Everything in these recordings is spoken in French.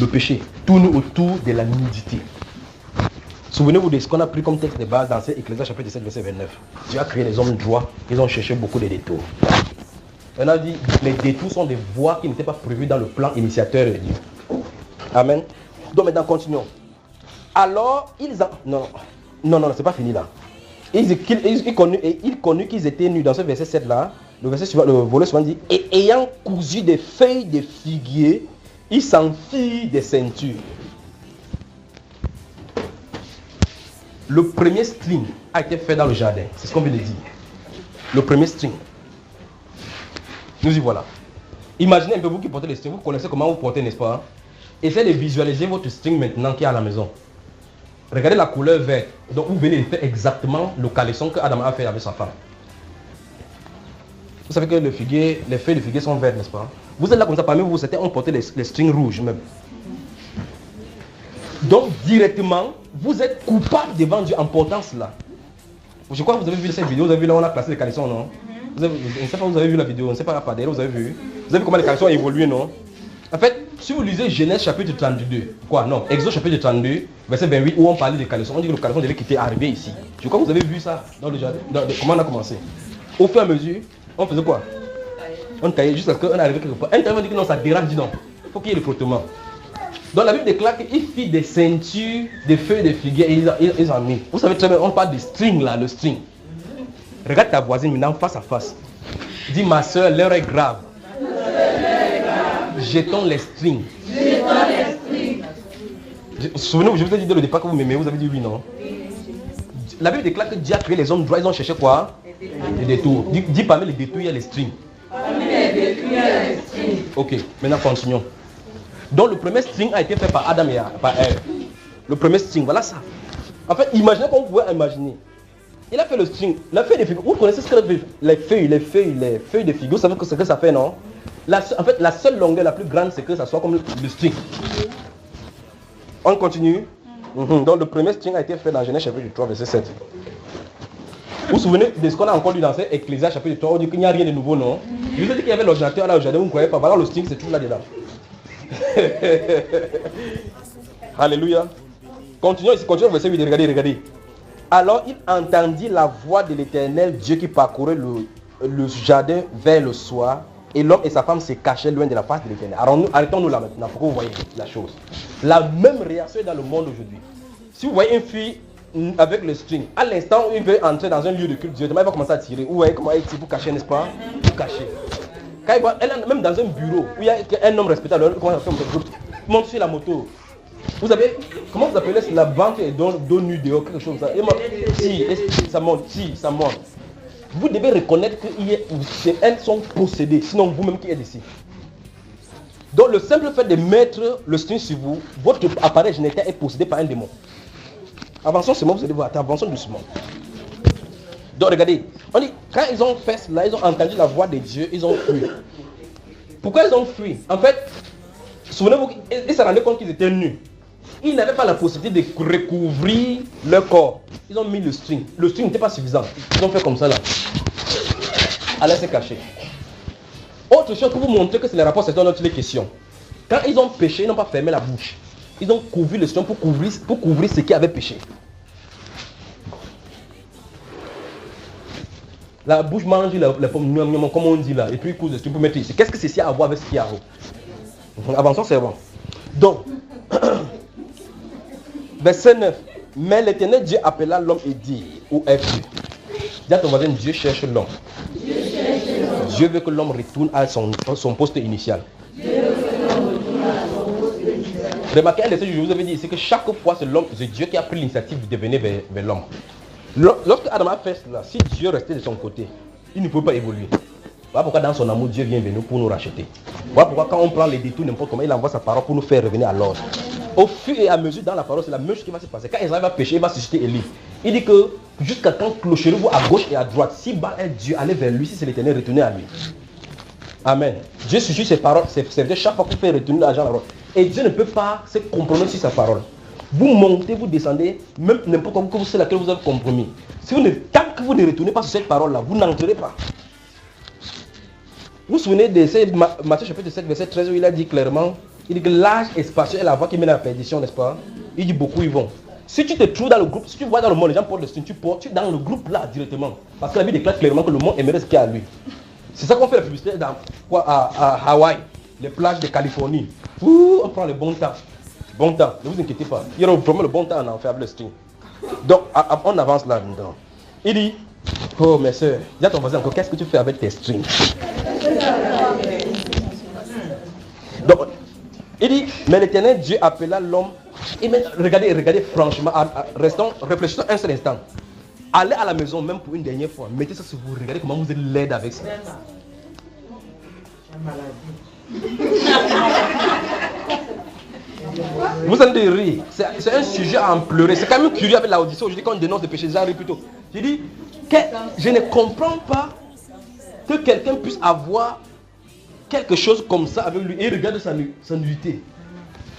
Le péché tourne autour de la nudité. Souvenez-vous de ce qu'on a pris comme texte de base dans Ecclésiaste chapitre 7, verset 29. Dieu a créé les hommes droits, ils ont cherché beaucoup de détours. On a dit les détours sont des voies qui n'étaient pas prévues dans le plan initiateur de Dieu. Amen. Donc maintenant continuons. Alors ils ont... Non, c'est pas fini là. Ils connurent qu'ils étaient nus dans ce verset 7 là. Le verset suivant, le volet suivant dit, et ayant cousu des feuilles de figuier, ils s'en firent des ceintures. Le premier string a été fait dans le jardin. C'est ce qu'on vient de dire. Le premier string. Nous y voilà. Imaginez un peu vous qui portez les strings. Vous connaissez comment vous portez, n'est-ce pas? Essayez de visualiser votre string maintenant qui est à la maison. Regardez la couleur verte. Donc vous venez de faire exactement le caleçon que Adam a fait avec sa femme. Vous savez que les feuilles de figuier sont vertes, n'est-ce pas? Vous êtes là comme ça, parmi vous, certains ont porté les strings rouges même. Donc directement, vous êtes coupable devant Dieu en portant cela. Je crois que vous avez vu cette vidéo, vous avez vu là où on a placé les caleçons, non? Je ne sais pas, vous avez vu la vidéo, on ne sait pas derrière, vous avez vu? Vous avez vu comment les caleçons ont évolué, non? En fait, si vous lisez Genèse chapitre 32, Exode chapitre 32, verset 28, où on parlait des caleçons, on dit que le caleçon devait quitter, arriver ici. Je crois que vous avez vu ça dans le jardin, comment on a commencé. Au fur et à mesure, on faisait quoi? On taillait jusqu'à ce qu'on arrive quelque part. Un tailleur dit que non, ça dérange, dit non. Il faut qu'il y ait le frottement. Donc la Bible déclare qu'il fit des ceintures, des feuilles de figuier et ils en mis. Vous savez très bien, on parle du string là, le string. Regarde ta voisine maintenant face à face. Dis ma soeur, l'heure est grave. Jetons les strings. Souvenez-vous, je vous ai dit dès le départ que vous m'aimez, vous avez dit oui, non? La Bible déclare que Dieu a créé les hommes droits, ils ont cherché quoi? Les détours. Dis parmi les détours, il y a les strings. Ok, maintenant continuons. Donc le premier string a été fait par Adam et par Ève. Le premier string, voilà ça. En fait, imaginez comme vous pouvez imaginer. Il a fait le string, la feuille de figuier. Vous connaissez ce que les feuilles de figuier, vous savez ce que ça fait, non? En fait, la seule longueur la plus grande, c'est que ça soit comme le string. On continue. Donc le premier string a été fait dans Genèse chapitre 3, verset 7. Vous vous souvenez de ce qu'on a encore lu dans Ecclésiaste chapitre 3, on dit qu'il n'y a rien de nouveau, non? Je vous ai dit qu'il y avait l'ordinateur là au jardin, vous ne croyez pas. Voilà le string, c'est tout là-dedans. Alléluia. Continuons ici, continuons le verset 8, regardez. Alors il entendit la voix de l'Éternel Dieu qui parcourait le jardin vers le soir, et l'homme et sa femme se cachaient loin de la face de l'Éternel. Arrêtons-nous là maintenant pour que vous voyez la chose. La même réaction est dans le monde aujourd'hui. Si vous voyez une fille avec le string, à l'instant où il veut entrer dans un lieu de culte, directement il va commencer à tirer. Vous voyez comment elle tire pour cacher, n'est-ce pas? Pour cacher. Quand elle est même dans un bureau où il y a un homme respectable, monte sur la moto. Vous savez, comment vous appelez la banque et dos nu dehors, quelque chose comme ça. Ça monte. Vous devez reconnaître qu'elles sont possédées, sinon vous-même qui êtes ici. Donc le simple fait de mettre le string sur vous, votre appareil génital est possédé par un démon. Avançons seulement, vous allez voir, avançons doucement. Donc regardez, on dit, quand ils ont fait cela, ils ont entendu la voix de Dieu, ils ont fui. Pourquoi ils ont fui? En fait, souvenez-vous, ils se rendaient compte qu'ils étaient nus. Ils n'avaient pas la possibilité de recouvrir leur corps. Ils ont mis le string. Le string n'était pas suffisant. Ils ont fait comme ça là. Allez se cacher. Autre chose pour vous montrer que c'est les rapports, c'est dans notre question. Quand ils ont péché, ils n'ont pas fermé la bouche. Ils ont couvert le string pour couvrir ce qui avait péché. La bouche mange les pommes, comme on dit là, et puis il couvre le string pour mettre ici. Qu'est-ce que ceci a à voir avec ce qu'il y a en haut? Avançons, c'est bon. Donc, verset 9. Mais l'Éternel Dieu appela l'homme et dit, où es-tu? Dis à ton voisin, Dieu cherche l'homme. Dieu veut que l'homme retourne à son poste initial. Remarquez, un détail que je vous avais dit, c'est que chaque fois, c'est Dieu qui a pris l'initiative de devenir vers l'homme. Lorsque Adam a fait cela, si Dieu restait de son côté, il ne pouvait pas évoluer. Voilà pourquoi dans son amour, Dieu vient vers nous pour nous racheter. Voilà pourquoi quand on prend les détours, n'importe comment, il envoie sa parole pour nous faire revenir à l'ordre. Au fur et à mesure, dans la parole, c'est la même chose qui va se passer. Quand Israël va pécher, il va susciter Élie. Il dit que jusqu'à quand clocherez-vous à gauche et à droite, si Baal est Dieu, allez vers lui, si c'est l'Éternel, retournez à lui. Amen. Dieu suscite ses paroles, c'est chaque fois pour faire retourner l'argent à la route. Et Dieu ne peut pas se compromettre sur sa parole. Vous montez, vous descendez, même n'importe quoi que c'est laquelle vous avez compromis. Tant que vous ne retournez pas sur cette parole-là, vous n'entrez pas. Vous vous souvenez de Matthieu chapitre 7, verset 13, où il a dit clairement Il dit que l'âge est spacieux et la voie qui mène à la perdition, n'est-ce pas? Il dit beaucoup ils vont. Si tu te trouves dans le groupe, si tu vois dans le monde, les gens portent le string, tu es dans le groupe là directement. Parce que la Bible déclare clairement que le monde aimerait ce qu'il y a à lui. C'est ça qu'on fait la publicité à Hawaï, les plages de Californie. Ouh, on prend le bon temps. Bon temps, ne vous inquiétez pas. Il y aura vraiment le bon temps en enfer avec le string. Donc, on avance là-dedans. Il dit, oh mes soeurs, dis à ton voisin encore, qu'est-ce que tu fais avec tes strings? Donc, il dit, mais l'Éternel Dieu appela l'homme. Et maintenant, regardez franchement, réfléchissons un seul instant. Allez à la maison, même pour une dernière fois, mettez ça sur vous, regardez comment vous êtes laide avec ça. Vous allez rire, c'est un sujet à en pleurer. C'est quand même curieux avec l'audition. Aujourd'hui, quand on dénonce des péchés, j'arrive plutôt. Je dis que je ne comprends pas que quelqu'un puisse avoir quelque chose comme ça avec lui et regarde sa nudité.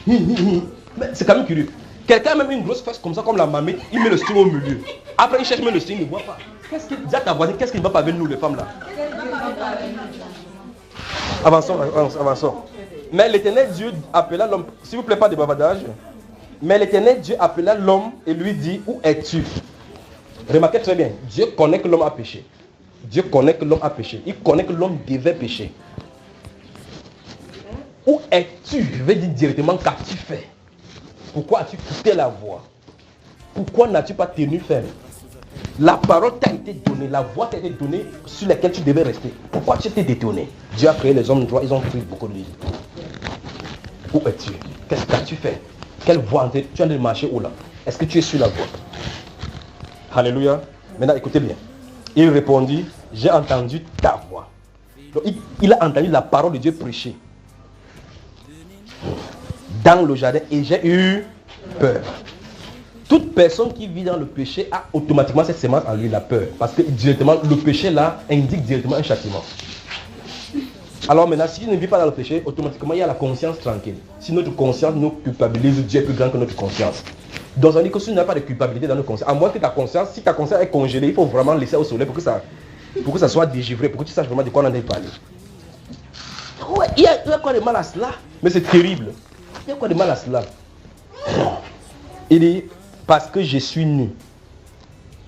Mais c'est quand même curieux. Quelqu'un a même une grosse fesse comme ça, comme la mamie, il met le string au milieu. Après, il cherche même le string, il ne voit pas. Dis à ta voisine, qu'est-ce qu'il ne va pas avec nous, les femmes là? Avançons. Mais l'Éternel Dieu appela l'homme, s'il vous plaît, pas de bavardage. Mais l'Éternel Dieu appela l'homme et lui dit, où es-tu? Remarquez très bien, Dieu connaît que l'homme a péché. Dieu connaît que l'homme a péché. Il connaît que l'homme devait pécher. Où es-tu? Je vais dire directement, qu'as-tu fait? Pourquoi as-tu quitté la voie? Pourquoi n'as-tu pas tenu ferme? La parole t'a été donnée, la voie t'a été donnée sur laquelle tu devais rester. Pourquoi tu t'es détourné? Dieu a créé les hommes droits, ils ont pris beaucoup de livres. Où es-tu? Qu'est-ce que tu fait? Quelle voie tu es en train de marcher où là? Est-ce que tu es sur la voie? Alléluia. Maintenant écoutez bien. Il répondit, j'ai entendu ta voix. Donc, il a entendu la parole de Dieu prêcher dans le jardin et j'ai eu peur. Toute personne qui vit dans le péché a automatiquement cette sémence en lui, la peur. Parce que directement, le péché là indique directement un châtiment. Alors maintenant, si tu ne vis pas dans le péché, automatiquement il y a la conscience tranquille. Si notre conscience nous culpabilise, Dieu est plus grand que notre conscience. Donc ça veut dire que si tu n'as pas de culpabilité dans notre conscience, à moins que ta conscience, si ta conscience est congelée, il faut vraiment laisser au soleil pour que ça soit dégivré, pour que tu saches vraiment de quoi on en est parlé. Ouais, il y a quoi de mal à cela? Mais c'est terrible. Il y a quoi de mal à cela? Il dit, parce que je suis nu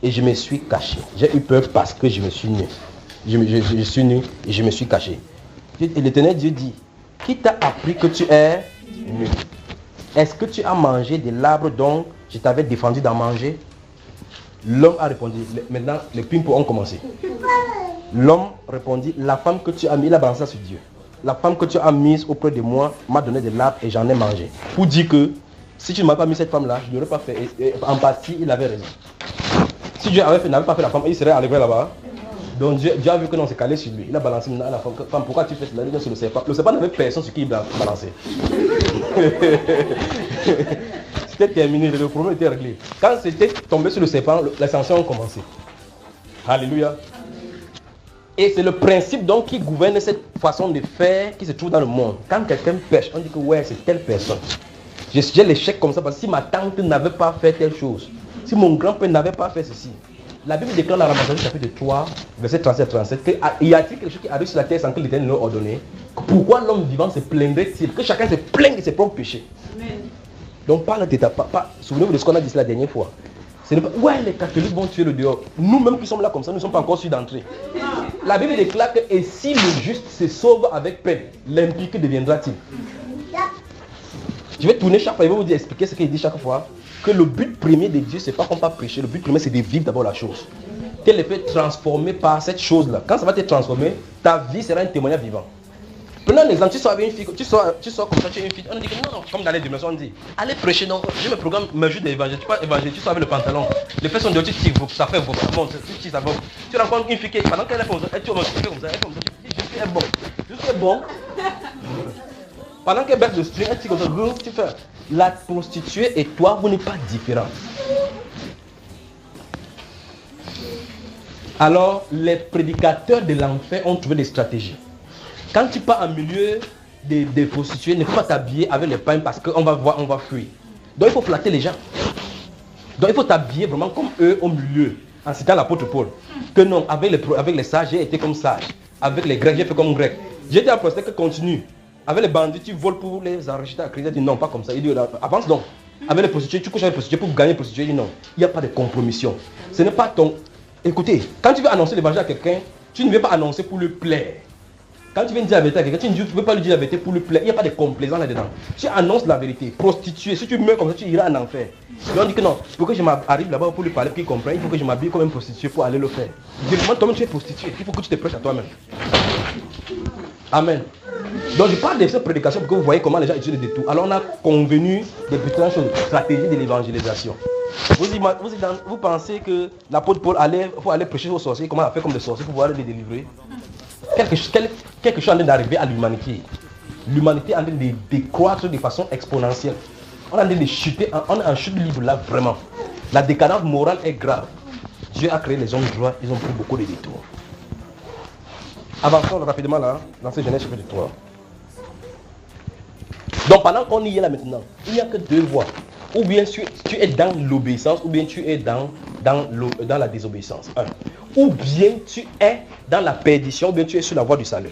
et je me suis caché. J'ai eu peur parce que je me suis nu. Je suis nu et je me suis caché. Et l'Éternel Dieu dit, qui t'a appris que tu es nu? Est-ce que tu as mangé de l'arbre dont je t'avais défendu d'en manger? L'homme a répondu, maintenant les pimpos ont commencé. L'homme répondit, la femme que tu as mise, il a balancé sur Dieu. La femme que tu as mise auprès de moi m'a donné de l'arbre et j'en ai mangé. Pour dire que si tu ne m'as pas mis cette femme-là, je ne l'aurais pas fait. Et en partie, il avait raison. Si Dieu n'avait pas fait la femme, il serait allé là-bas. Donc Dieu a vu que non, c'est calé sur lui. Il a balancé maintenant à la femme. Pourquoi tu fais cela? Il dit sur le serpent. Le serpent n'avait personne sur qui il balançait. C'était terminé, le problème était réglé. Quand c'était tombé sur le serpent, les sanctions ont commencé. Alléluia. Et c'est le principe donc qui gouverne cette façon de faire qui se trouve dans le monde. Quand quelqu'un pêche, on dit que ouais, c'est telle personne. J'ai l'échec comme ça parce que si ma tante n'avait pas fait telle chose, si mon grand-père n'avait pas fait ceci. La Bible déclare dans la Ramadan chapitre 3, verset 37-37, qu'il y a-t-il quelque chose qui arrive sur la terre sans que l'Éternel l'ait ordonné? Pourquoi l'homme vivant se plaindrait-il? Que chacun se plaigne de ses propres péchés. Amen. Donc parle de ta papa. Souvenez-vous de ce qu'on a dit la dernière fois. Ce n'est pas, ouais, les catholiques vont tuer le dehors. Nous-mêmes qui sommes là comme ça, nous ne sommes pas encore sûrs d'entrer. La Bible déclare que et si le juste se sauve avec peine, l'impie que deviendra-t-il? Je vais tourner chaque fois, je vais vous expliquer ce qu'il dit chaque fois. Que le but premier de Dieu, c'est pas qu'on va prêcher. Le but premier, c'est de vivre d'abord la chose. Qu'elle peut être transformée par cette chose-là. Quand ça va te transformer, ta vie sera un témoignage vivant. Prenons un exemple, tu sors avec une fille, tu sors comme ça, tu es une fille. On dit que non, comme dans les dimensions, on dit, allez prêcher, non, je me programme, me joue d'évangile, tu pas évangile, tu sors avec le pantalon. Les fesses sont dehors, tu tires, ça fait bon, tu tires, ça va. Tu rencontres une fille qui, pendant qu'elle est comme ça, elle fait comme ça, je suis bon. Je suis bon. Pendant qu'elle baisse le string, elle tire comme ça, tu fais. La prostituée et toi, vous n'êtes pas différents. Alors, les prédicateurs de l'enfer ont trouvé des stratégies. Quand tu pars en milieu des prostituées, ne faut pas t'habiller avec les pains parce qu'on va voir, on va fuir. Donc, il faut flatter les gens. Donc, il faut t'habiller vraiment comme eux au milieu, en citant l'apôtre Paul. Que non, avec les sages, j'ai été comme sage. Avec les grecs, j'ai fait comme grec. J'ai dit à la prostituée que continue. Avec les bandits, tu voles pour les enregistrer à crédit. Il dit non, pas comme ça. Il dit avance donc. Avec les prostituées, tu couches avec les prostituées pour gagner les prostituées. Il dit non, il n'y a pas de compromission. Ce n'est pas ton... Écoutez, quand tu veux annoncer l'évangile à quelqu'un, tu ne veux pas annoncer pour le plaire. Quand tu viens dire la vérité à quelqu'un, tu ne veux pas lui dire la vérité pour le plaire. Il n'y a pas de complaisance là-dedans. Tu annonces la vérité. Prostituée, si tu meurs comme ça, tu iras en enfer. Et on dit que non, pour que je m'arrive là-bas pour lui parler, pour qu'il comprenne, il faut que je m'habille comme une prostituée pour aller le faire. Directement, toi-même tu es prostituée. Il faut que tu te prêches à toi-même. Amen. Donc je parle de cette prédication pour que vous voyez comment les gens utilisent des détours. Alors on a convenu des petites choses, stratégie de l'évangélisation. Vous pensez que l'apôtre Paul faut aller prêcher aux sorciers, comment faire comme des sorciers pour pouvoir les délivrer? Quelque chose est en train d'arriver à l'humanité. L'humanité est en train de décroître de façon exponentielle. On est en train de chuter, on est en chute libre là vraiment. La décadence morale est grave. Dieu a créé les hommes droits, ils ont pris beaucoup de détours. Avançons rapidement là, dans ce Genèse chapitre 3. Donc pendant qu'on y est là maintenant, il n'y a que deux voies. Ou bien tu es dans l'obéissance, ou bien tu es dans la désobéissance. Ou bien tu es dans la perdition, ou bien tu es sur la voie du salut.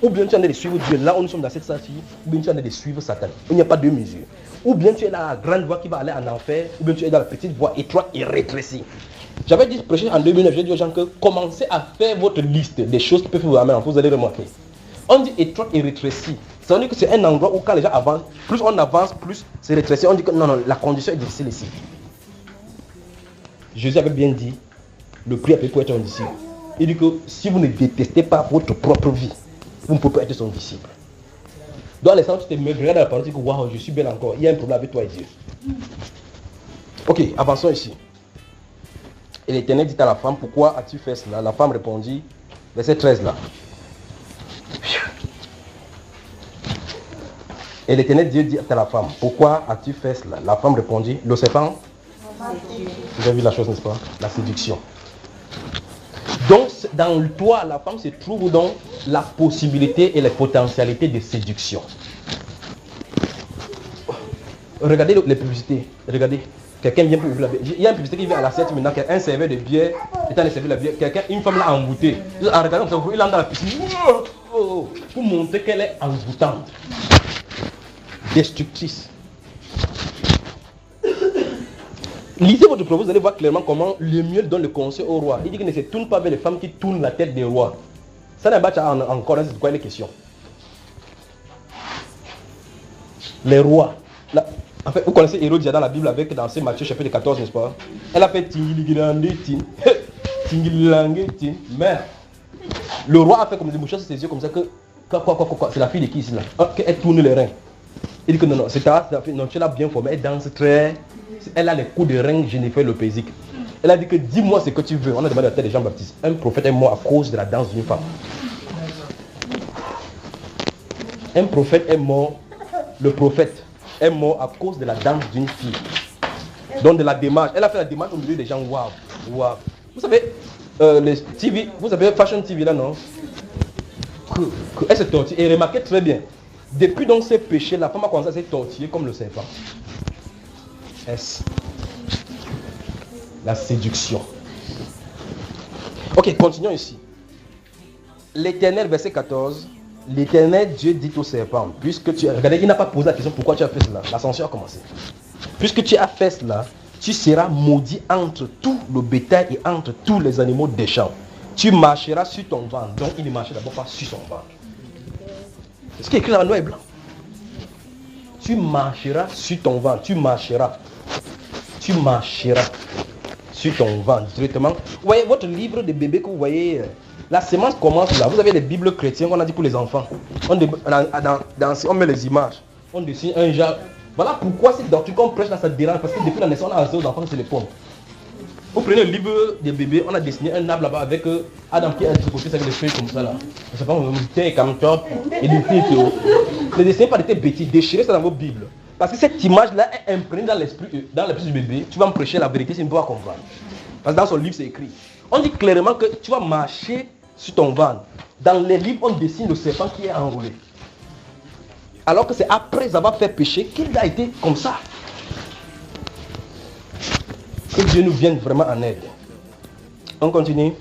Ou bien tu es en train de suivre Dieu, là où nous sommes dans cette sortie, ou bien tu es en train de suivre Satan. Il n'y a pas deux mesures. Ou bien tu es dans la grande voie qui va aller en enfer, ou bien tu es dans la petite voie étroite et rétrécie. J'avais dit prêcher en 2009, j'ai dit aux gens que commencez à faire votre liste des choses qui peuvent vous amener, vous allez remarquer. On dit étroite et rétrécie. Ça veut dire que c'est un endroit où quand les gens avancent, plus on avance, plus c'est rétréci. On dit que non, la condition est difficile ici. Jésus avait bien dit, le prix à payer pour être un disciple. Il dit que si vous ne détestez pas votre propre vie, vous ne pouvez pas être son disciple. Dans les sens où tu te regardes dans la parole, tu dis que waouh, je suis belle encore. Il y a un problème avec toi et Dieu. Ok, avançons ici. Et l'Éternel dit à la femme, pourquoi as-tu fait cela? La femme répondit, verset 13 là. Et l'Éternel Dieu dit à la femme, pourquoi as-tu fait cela? La femme répondit, le serpent. Vous avez vu la chose, n'est-ce pas? La séduction. Donc, dans toi, la femme se trouve donc la possibilité et les potentialités de séduction. Regardez les publicités. Regardez. Quelqu'un vient pour ouvrir la bière. Il y a une publicité qui vient à la 7 maintenant. Un serveur de bière est en train de servir la bière. Une femme l'a envoûtée. En regardant comme ça, il entre dans la piscine. Pour montrer qu'elle est envoûtante. Destructrice. Lisez votre propos, vous allez voir clairement comment le mieux donne le conseil au roi. Il dit qu'il ne se tourne pas vers les femmes qui tournent la tête des rois. Ça n'est pas encore, c'est quoi les questions. Les rois. En fait, vous connaissez Hérodiade dans la Bible avec dans Matthieu chapitre 14, n'est-ce pas? Elle a fait Tingiligilandetin. Mais le roi a fait comme des mouches sur ses yeux comme ça que quoi. C'est la fille de qui ici là? Elle tourne les reins. Il dit que non, c'est ta fille, non, tu l'as bien formée, elle danse très. Elle a les coups de rein Jennifer Lopézique. Elle a dit que dis-moi ce que tu veux. On a demandé à la tête de Jean-Baptiste. Un prophète est mort à cause de la danse d'une femme. Un prophète est mort. Le prophète est mort à cause de la danse d'une fille. Donc de la démarche. Elle a fait la démarche au milieu des gens. Waouh. Vous savez, les TV, vous savez, Fashion TV là, non? Elle se tortille. Et remarquez très bien. Depuis donc ces péchés, la femme a commencé à se tortiller comme le serpent. La séduction. Ok, continuons ici. L'Éternel, verset 14. L'Éternel Dieu dit au serpent, puisque tu as... Regardez, il n'a pas posé la question pourquoi tu as fait cela. L'ascension a commencé. Puisque tu as fait cela, tu seras maudit entre tout le bétail et entre tous les animaux des champs. Tu marcheras sur ton ventre. Donc il ne marchait d'abord pas sur son ventre. C'est ce qui est écrit dans le noir et blanc. Tu marcheras sur ton ventre. Tu marcheras sur ton ventre directement. Vous voyez votre livre de bébé que vous voyez, la semence commence là. Vous avez les bibles chrétiennes qu'on a dit pour les enfants. On met les images. On dessine un genre. Voilà pourquoi cette doctrine qu'on prêche là, ça dérange. Parce que depuis la naissance, on a lancé aux enfants que c'est les pommes. Vous prenez le livre des bébés, on a dessiné un arbre là-bas avec Adam qui a dit côté avec des feuilles comme ça là. Je sais pas, on thé, camtop et du thé. Ne dessinez pas de tes bêtises, déchirez ça dans vos bibles. Parce que cette image-là est imprégnée dans l'esprit du bébé. Tu vas me prêcher la vérité, c'est une voix à comprendre. Parce que dans son livre, c'est écrit. On dit clairement que tu vas marcher sur ton ventre. Dans les livres, on dessine le serpent qui est enroulé. Alors que c'est après avoir fait péché qu'il a été comme ça. Que Dieu nous vienne vraiment en aide. On continue.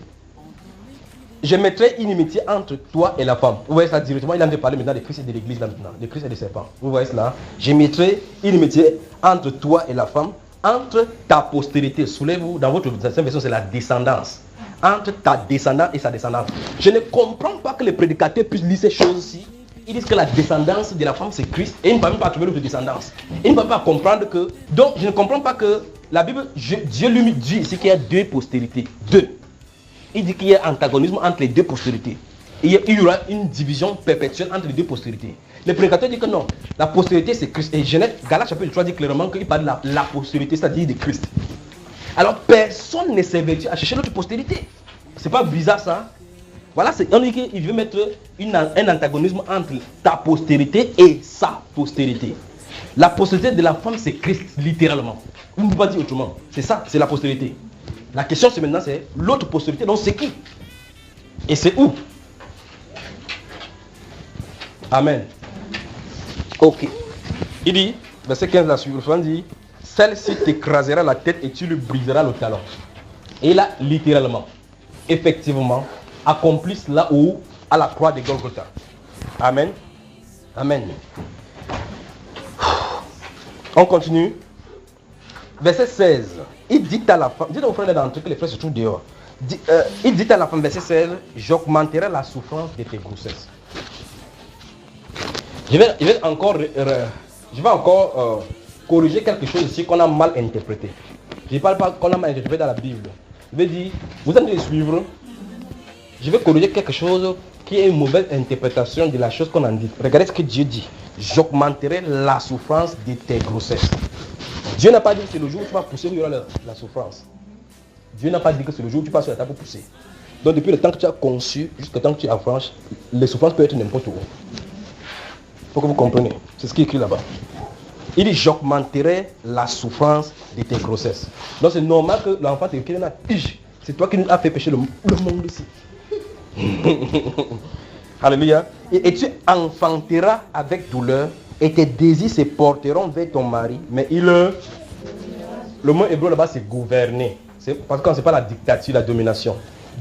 je mettrai inimitié entre toi et la femme. Vous voyez ça directement, il a parlé maintenant de Christ et de l'église là maintenant, de Christ et des serpents. Vous voyez cela? Je mettrai inimitié entre toi et la femme, entre ta postérité. Soulevez-vous, dans votre version, c'est la descendance. Entre ta descendance et sa descendance. Je ne comprends pas que les prédicateurs puissent lire ces choses-ci. Ils disent que la descendance de la femme c'est Christ et ils ne peuvent même pas trouver l'autre descendance. Ils ne peuvent pas comprendre que. Donc je ne comprends pas que la Bible, Dieu lui dit ici qu'il y a deux postérités. Deux. Il dit qu'il y a antagonisme entre les deux postérités. Il y aura une division perpétuelle entre les deux postérités. Les prédicateurs disent que non, la postérité c'est Christ. Et Genèse, Galates chapitre 3 dit clairement qu'il parle de la postérité, c'est-à-dire de Christ. Alors personne ne s'est vêtu à chercher l'autre postérité. C'est pas bizarre ça? Voilà, on dit qu'il veut mettre un antagonisme entre ta postérité et sa postérité. La postérité de la femme, c'est Christ, littéralement. Vous ne pouvez pas dire autrement. C'est ça, c'est la postérité. La question, c'est maintenant, c'est l'autre postérité, donc c'est qui? Et c'est où? Amen. Ok. Il dit, verset 15, la suivante dit, celle-ci t'écrasera la tête et tu lui briseras le talon. Et là, littéralement, effectivement, accomplit cela où à la croix de Golgotha. Amen. Amen. On continue. Verset 16. Il dit à la femme, dites aux frères d'entre eux que les frères se trouvent dehors. Il dit à la femme, verset 16, j'augmenterai la souffrance de tes grossesses. Je vais encore corriger quelque chose ici qu'on a mal interprété. Je ne parle pas qu'on a mal interprété dans la Bible. Je vais dire, vous allez suivre. Je vais corriger quelque chose qui est une mauvaise interprétation de la chose qu'on a dit. Regardez ce que Dieu dit. J'augmenterai la souffrance de tes grossesses. Dieu n'a pas dit que c'est le jour où tu vas pousser où il y aura la souffrance. Dieu n'a pas dit que c'est le jour où tu passes sur la table pour pousser. Donc depuis le temps que tu as conçu, jusqu'au temps que tu affranches, les souffrances peuvent être n'importe où. Il faut que vous compreniez. C'est ce qui est écrit là-bas. Il dit j'augmenterai la souffrance de tes grossesses. Donc c'est normal que l'enfant te crie, c'est toi qui nous as fait pécher le monde ici. Alléluia. Et tu enfanteras avec douleur et tes désirs se porteront vers ton mari. Mais le mot hébreu là-bas c'est gouverner. Parce que c'est pas la dictature, la domination.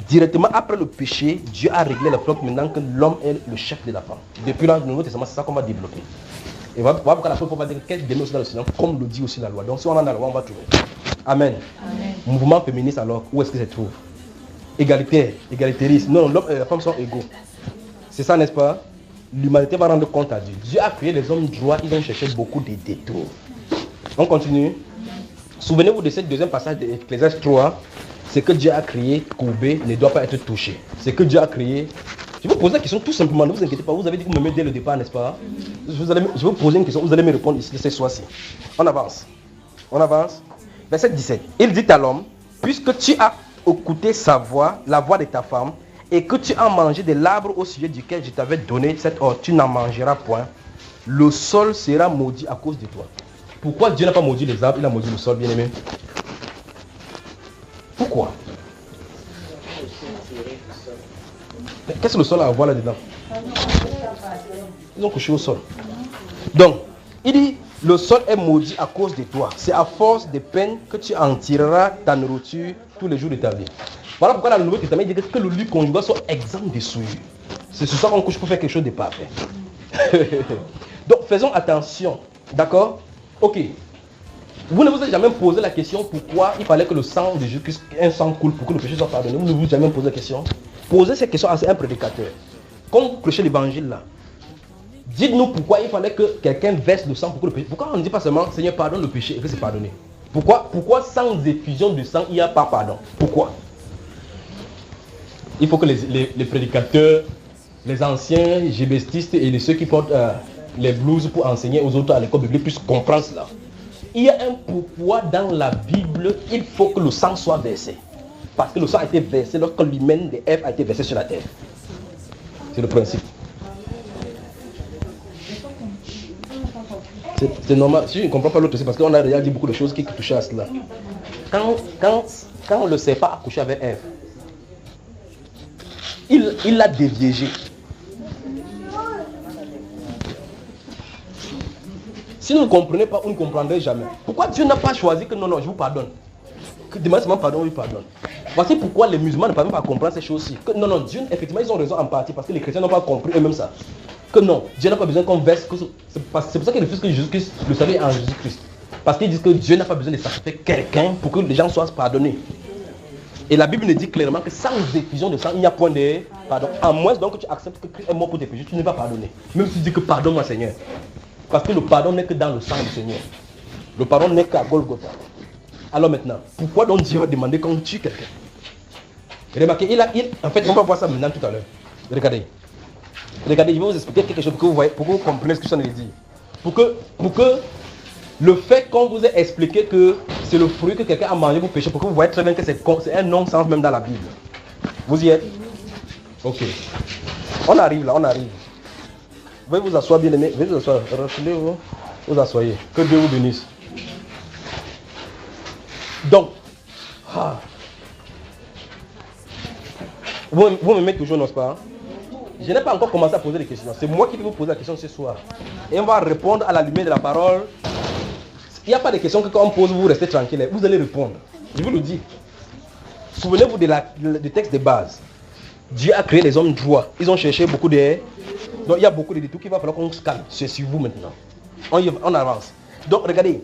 Directement après le péché, Dieu a réglé le flotte maintenant que l'homme est le chef de la femme. Depuis là, le Nouveau Testament, c'est ça qu'on va développer. Et voilà pourquoi la fois va dire qu'elle dénonce dans le Seigneur, comme le dit aussi la loi. Donc si on en a la loi, on va trouver. Amen. Amen. Mouvement féministe alors, où est-ce que ça se trouve? Égalitaire, égalitériste. Non, l'homme et la femme sont égaux. C'est ça, n'est-ce pas? L'humanité va rendre compte à Dieu. Dieu a créé les hommes droits, ils vont chercher beaucoup de détours. On continue. Souvenez-vous de ce deuxième passage de Ecclésiaste 3. Ce que Dieu a créé, courbé, ne doit pas être touché. Ce que Dieu a créé. Je vais vous poser la question tout simplement, ne vous inquiétez pas. Vous avez dit que vous me mettez dès le départ, n'est-ce pas? Je vais vous poser une question, vous allez me répondre ici, ce soir-ci. On avance. On avance. Verset 17. Il dit à l'homme, puisque tu as écouté sa voix, la voix de ta femme, et que tu as mangé de l'arbre au sujet duquel je t'avais donné cette ordre, tu n'en mangeras point. Le sol sera maudit à cause de toi. Pourquoi Dieu n'a pas maudit les arbres, il a maudit le sol, bien aimé? Pourquoi? Qu'est-ce que le sol a à voir là-dedans? Ils ont couché au sol. Donc, il dit, le sol est maudit à cause de toi. C'est à force de peine que tu en tireras ta nourriture tous les jours de ta vie. Voilà pourquoi dans le Nouveau Testament, il dit que le lit conjugal soit exempt de souillure. C'est sur ça qu'on couche pour faire quelque chose de parfait. Donc, faisons attention. D'accord? Ok. Vous ne vous avez jamais posé la question pourquoi il fallait que le sang de Jésus-Christ, un sang coule pour que le péché soit pardonné. Vous ne vous avez jamais posé la question. Posez cette question à un prédicateur. Quand vous prêchez l'évangile là, dites-nous pourquoi il fallait que quelqu'un verse le sang pour que le péché. Pourquoi on ne dit pas seulement Seigneur pardonne le péché et que c'est pardonné? Pourquoi sans effusion de sang il n'y a pas pardon? Pourquoi? Il faut que les prédicateurs, les anciens gébestistes et ceux qui portent les blouses pour enseigner aux autres à l'école biblique puissent comprendre cela. Il y a un pourquoi dans la Bible, il faut que le sang soit versé. Parce que le sang a été versé lorsque l'hymen de Ève a été versé sur la terre. C'est le principe. C'est normal. Si je ne comprends pas l'autre, c'est parce qu'on a déjà dit beaucoup de choses qui touchaient à cela. Quand le serpent a couché avec Ève, il l'a déviégé. Si vous ne comprenez pas, vous ne comprendrez jamais. Pourquoi Dieu n'a pas choisi que non, je vous pardonne? demande seulement pardon, oui, pardonne. Voici pourquoi les musulmans ne peuvent pas comprendre ces choses-ci. Que non, Dieu, effectivement, ils ont raison en partie parce que les chrétiens n'ont pas compris eux-mêmes ça. Que non, Dieu n'a pas besoin qu'on verse. C'est pour ça qu'ils refusent que Jésus-Christ, le salut est en Jésus-Christ. Parce qu'ils disent que Dieu n'a pas besoin de sacrifier quelqu'un pour que les gens soient pardonnés. Et la Bible nous dit clairement que sans effusion de sang, il n'y a point de pardon. À moins donc que tu acceptes que Christ est mort pour tes péchés, tu ne vas pardonner. Même si tu dis que pardonne-moi Seigneur. Parce que le pardon n'est que dans le sang du Seigneur. Le pardon n'est qu'à Golgotha. Alors maintenant, pourquoi donc Dieu va demander qu'on tue quelqu'un? Remarquez, en fait, on va voir ça maintenant tout à l'heure. Regardez, je vais vous expliquer quelque chose pour que vous voyez, pour que vous compreniez ce que je viens de dire. Pour que le fait qu'on vous ait expliqué que c'est le fruit que quelqu'un a mangé pour pécher, pour que vous voyez très bien que c'est un non-sens même dans la Bible. Vous y êtes? Ok. On arrive là, on arrive. Veuillez vous asseoir, bien aimé. Veuillez vous asseoir. Reculez-vous. Vous asseyez. Que Dieu vous bénisse. Donc, vous m'aimez toujours, n'est-ce pas? Je n'ai pas encore commencé à poser des questions. C'est moi qui vais vous poser la question ce soir. Et on va répondre à la lumière de la parole. Il n'y a pas de questions que quand on pose, vous restez tranquille. Vous allez répondre. Je vous le dis. Souvenez-vous du texte de base. Dieu a créé les hommes droits. Ils ont cherché beaucoup de... Donc il y a beaucoup de détours qu'il va falloir qu'on se calme. C'est sur vous maintenant. On avance. Donc regardez.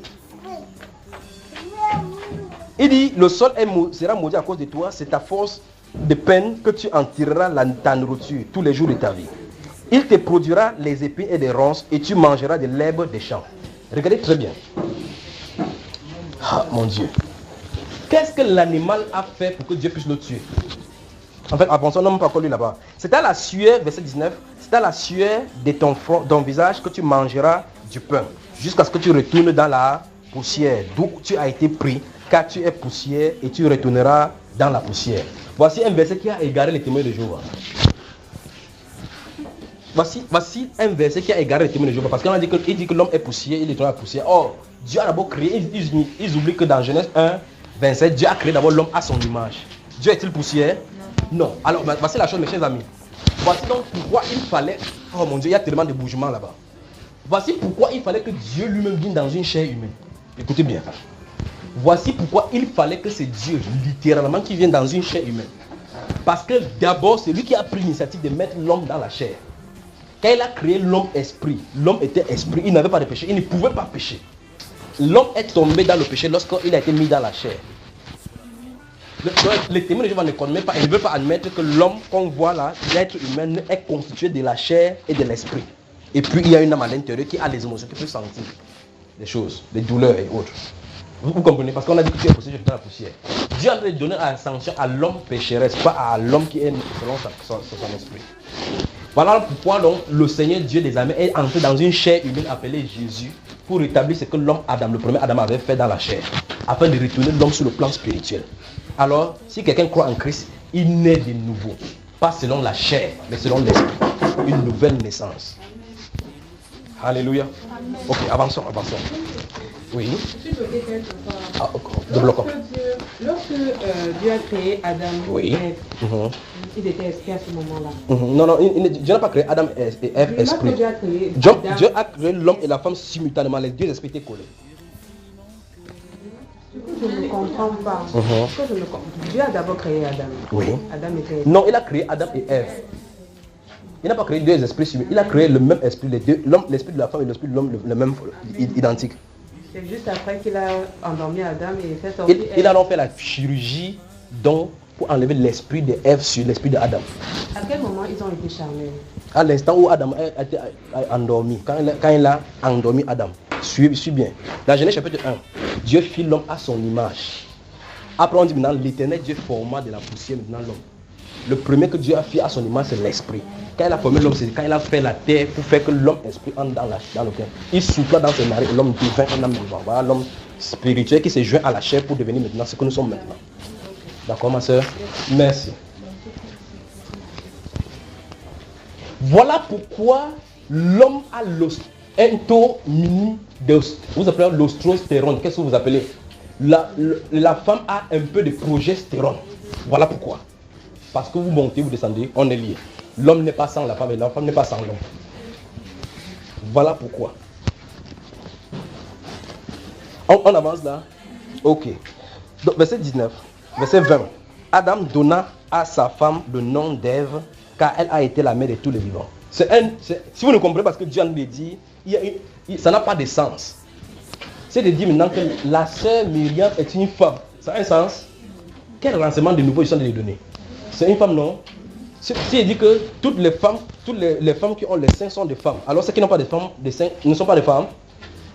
Il dit, le sol sera maudit à cause de toi. C'est ta force de peine que tu en tireras ta nourriture tous les jours de ta vie. Il te produira les épines et des ronces et tu mangeras de l'herbe des champs. Regardez très bien. Ah mon Dieu. Qu'est-ce que l'animal a fait pour que Dieu puisse le tuer? En fait, attention, non pas encore lui là-bas. C'est à la sueur, verset 19, c'est à la sueur de ton front, ton visage que tu mangeras du pain, jusqu'à ce que tu retournes dans la poussière, d'où tu as été pris, car tu es poussière et tu retourneras dans la poussière. Voici un verset qui a égaré les témoins de Jéhovah. Voici un verset qui a égaré les témoins de Jéhovah. Parce qu'il dit que l'homme est poussière, il est dans la poussière. Or, Dieu a d'abord créé, ils oublient que dans Genèse 1, 27, Dieu a créé d'abord l'homme à son image. Dieu est-il poussière? Non. Alors, voici la chose, mes chers amis. Voici donc pourquoi il fallait... Oh mon Dieu, il y a tellement de bougements là-bas. Voici pourquoi il fallait que Dieu lui-même vienne dans une chair humaine. Écoutez bien. Voici pourquoi il fallait que c'est Dieu, littéralement, qui vienne dans une chair humaine. Parce que d'abord, c'est lui qui a pris l'initiative de mettre l'homme dans la chair. Quand il a créé l'homme esprit, l'homme était esprit, il n'avait pas de péché, il ne pouvait pas pécher. L'homme est tombé dans le péché lorsqu'il a été mis dans la chair. Les témoins de Jéhovah ne connaissent pas, ils ne veulent pas admettre que l'homme qu'on voit là, l'être humain, est constitué de la chair et de l'esprit. Et puis il y a une âme à l'intérieur qui a les émotions, qui peut sentir des choses, des douleurs et autres. Vous comprenez? Parce qu'on a dit que tu es poussière, je te donne la poussière. Dieu a donné la sanction à l'homme pécheresse, pas à l'homme qui est selon son esprit. Voilà pourquoi donc le Seigneur Dieu des armées est entré dans une chair humaine appelée Jésus pour rétablir ce que l'homme Adam, le premier Adam avait fait dans la chair, afin de retourner l'homme sur le plan spirituel. Alors, si quelqu'un croit en Christ, il naît de nouveau, pas selon la chair, mais selon l'esprit. Une nouvelle naissance. Alléluia. Ok, avançons. Oui. Lorsque Dieu a créé Adam et Ève, ils étaient esprits à ce moment-là. Non, Dieu n'a pas créé Adam et Ève esprit. Dieu a créé l'homme et la femme simultanément, les deux esprits étaient collés. Je ne comprends pas. Dieu a d'abord créé Adam. Oui. Adam était... Non, il a créé Adam et Ève. Il n'a pas créé deux esprits simultanés. Il a créé le même esprit, les deux, l'esprit de la femme et l'esprit de l'homme, le même, identique. C'est juste après qu'il a endormi Adam et fait sortir Ève. Il a donc fait la chirurgie pour enlever l'esprit de Ève sur l'esprit d'Adam. À quel moment ils ont été charnels? À l'instant où Adam a été endormi, quand il a endormi Adam. Suis bien. Dans Genèse chapitre 1, Dieu fit l'homme à son image. Après on dit maintenant l'Éternel Dieu forma de la poussière maintenant l'homme. Le premier que Dieu a fait à son image, c'est l'esprit. Quand il a formé l'homme, c'est quand il a fait la terre pour faire que l'homme esprit entre dans le cœur. Il souffla dans ses narines et l'homme devint un homme vivant. Voilà l'homme spirituel qui s'est joint à la chair pour devenir maintenant ce que nous sommes maintenant. D'accord ma soeur? Merci. Voilà pourquoi l'homme a un taux minime vous appelez l'ostrostérone. Qu'est-ce que vous appelez? La femme a un peu de progestérone. Voilà pourquoi. Parce que vous montez, vous descendez, on est liés. L'homme n'est pas sans la femme et la femme n'est pas sans l'homme. Voilà pourquoi. On avance là. Ok. Donc, verset 19, verset 20. Adam donna à sa femme le nom d'Ève, car elle a été la mère de tous les vivants. Si vous ne comprenez pas ce que Dieu nous dit, ça n'a pas de sens. C'est de dire maintenant que la sœur Myriam est une femme. Ça a un sens? Quel renseignement de nouveau ils sont de les donner? C'est une femme, non? Si il dit que toutes les femmes qui ont les seins sont des femmes, alors ceux qui n'ont pas de femmes, des seins ne sont pas des femmes,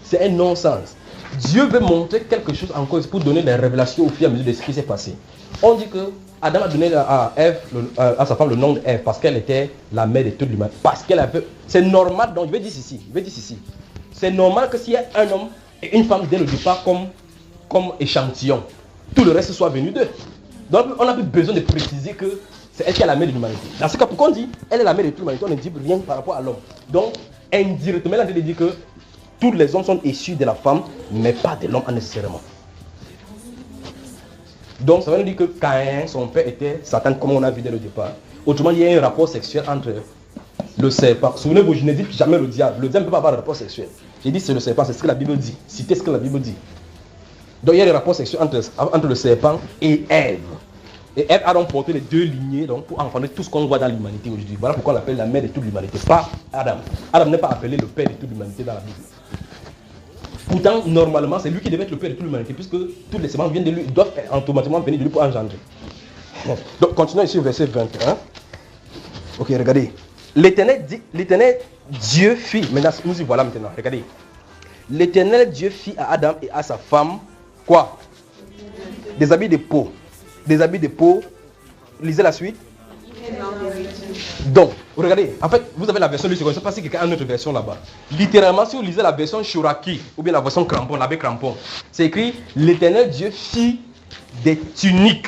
c'est un non-sens. Dieu veut montrer quelque chose en cause pour donner des révélations au fur et à mesure de ce qui s'est passé. On dit que Adam a donné à sa femme le nom d'Ève parce qu'elle était la mère de toute l'humanité. Parce qu'elle avait. C'est normal, donc je vais dire ceci. C'est normal que s'il y a un homme et une femme dès le départ comme échantillon, tout le reste soit venu d'eux. Donc on n'a plus besoin de préciser que c'est elle qui est la mère de l'humanité. Dans ce cas, pourquoi on dit elle est la mère de toute l'humanité, on ne dit rien par rapport à l'homme. Donc indirectement, on dit que tous les hommes sont issus de la femme, mais pas de l'homme nécessairement. Donc ça veut dire que Caïn, son père était Satan, comme on a vu dès le départ. Autrement, il y a un rapport sexuel entre le serpent. Souvenez-vous, je ne dis jamais le diable. Le diable ne peut pas avoir de rapport sexuel. J'ai dit c'est le serpent, c'est ce que la Bible dit. Citez ce que la Bible dit. Donc il y a des rapports sexuels entre le serpent et Ève. Et Ève a donc porté les deux lignées donc, pour enfanter tout ce qu'on voit dans l'humanité aujourd'hui. Voilà pourquoi on l'appelle la mère de toute l'humanité, pas Adam. Adam n'est pas appelé le père de toute l'humanité dans la Bible. Pourtant, normalement, c'est lui qui devait être le père de toute l'humanité, puisque toutes les semences viennent de lui, doivent automatiquement venir de lui pour engendrer. Donc, continuons ici au verset 21. Ok, regardez. L'éternel Dieu fit, maintenant nous y voilà maintenant, regardez. L'éternel Dieu fit à Adam et à sa femme, quoi? Des habits de peau. Des habits de peau. Lisez la suite. Donc, regardez, en fait, vous avez la version Louis II, je ne sais pas si quelqu'un a une autre version là-bas. Littéralement, si vous lisez la version Shuraki, ou bien la version Crampon, l'abbé Crampon, c'est écrit, l'éternel Dieu fit des tuniques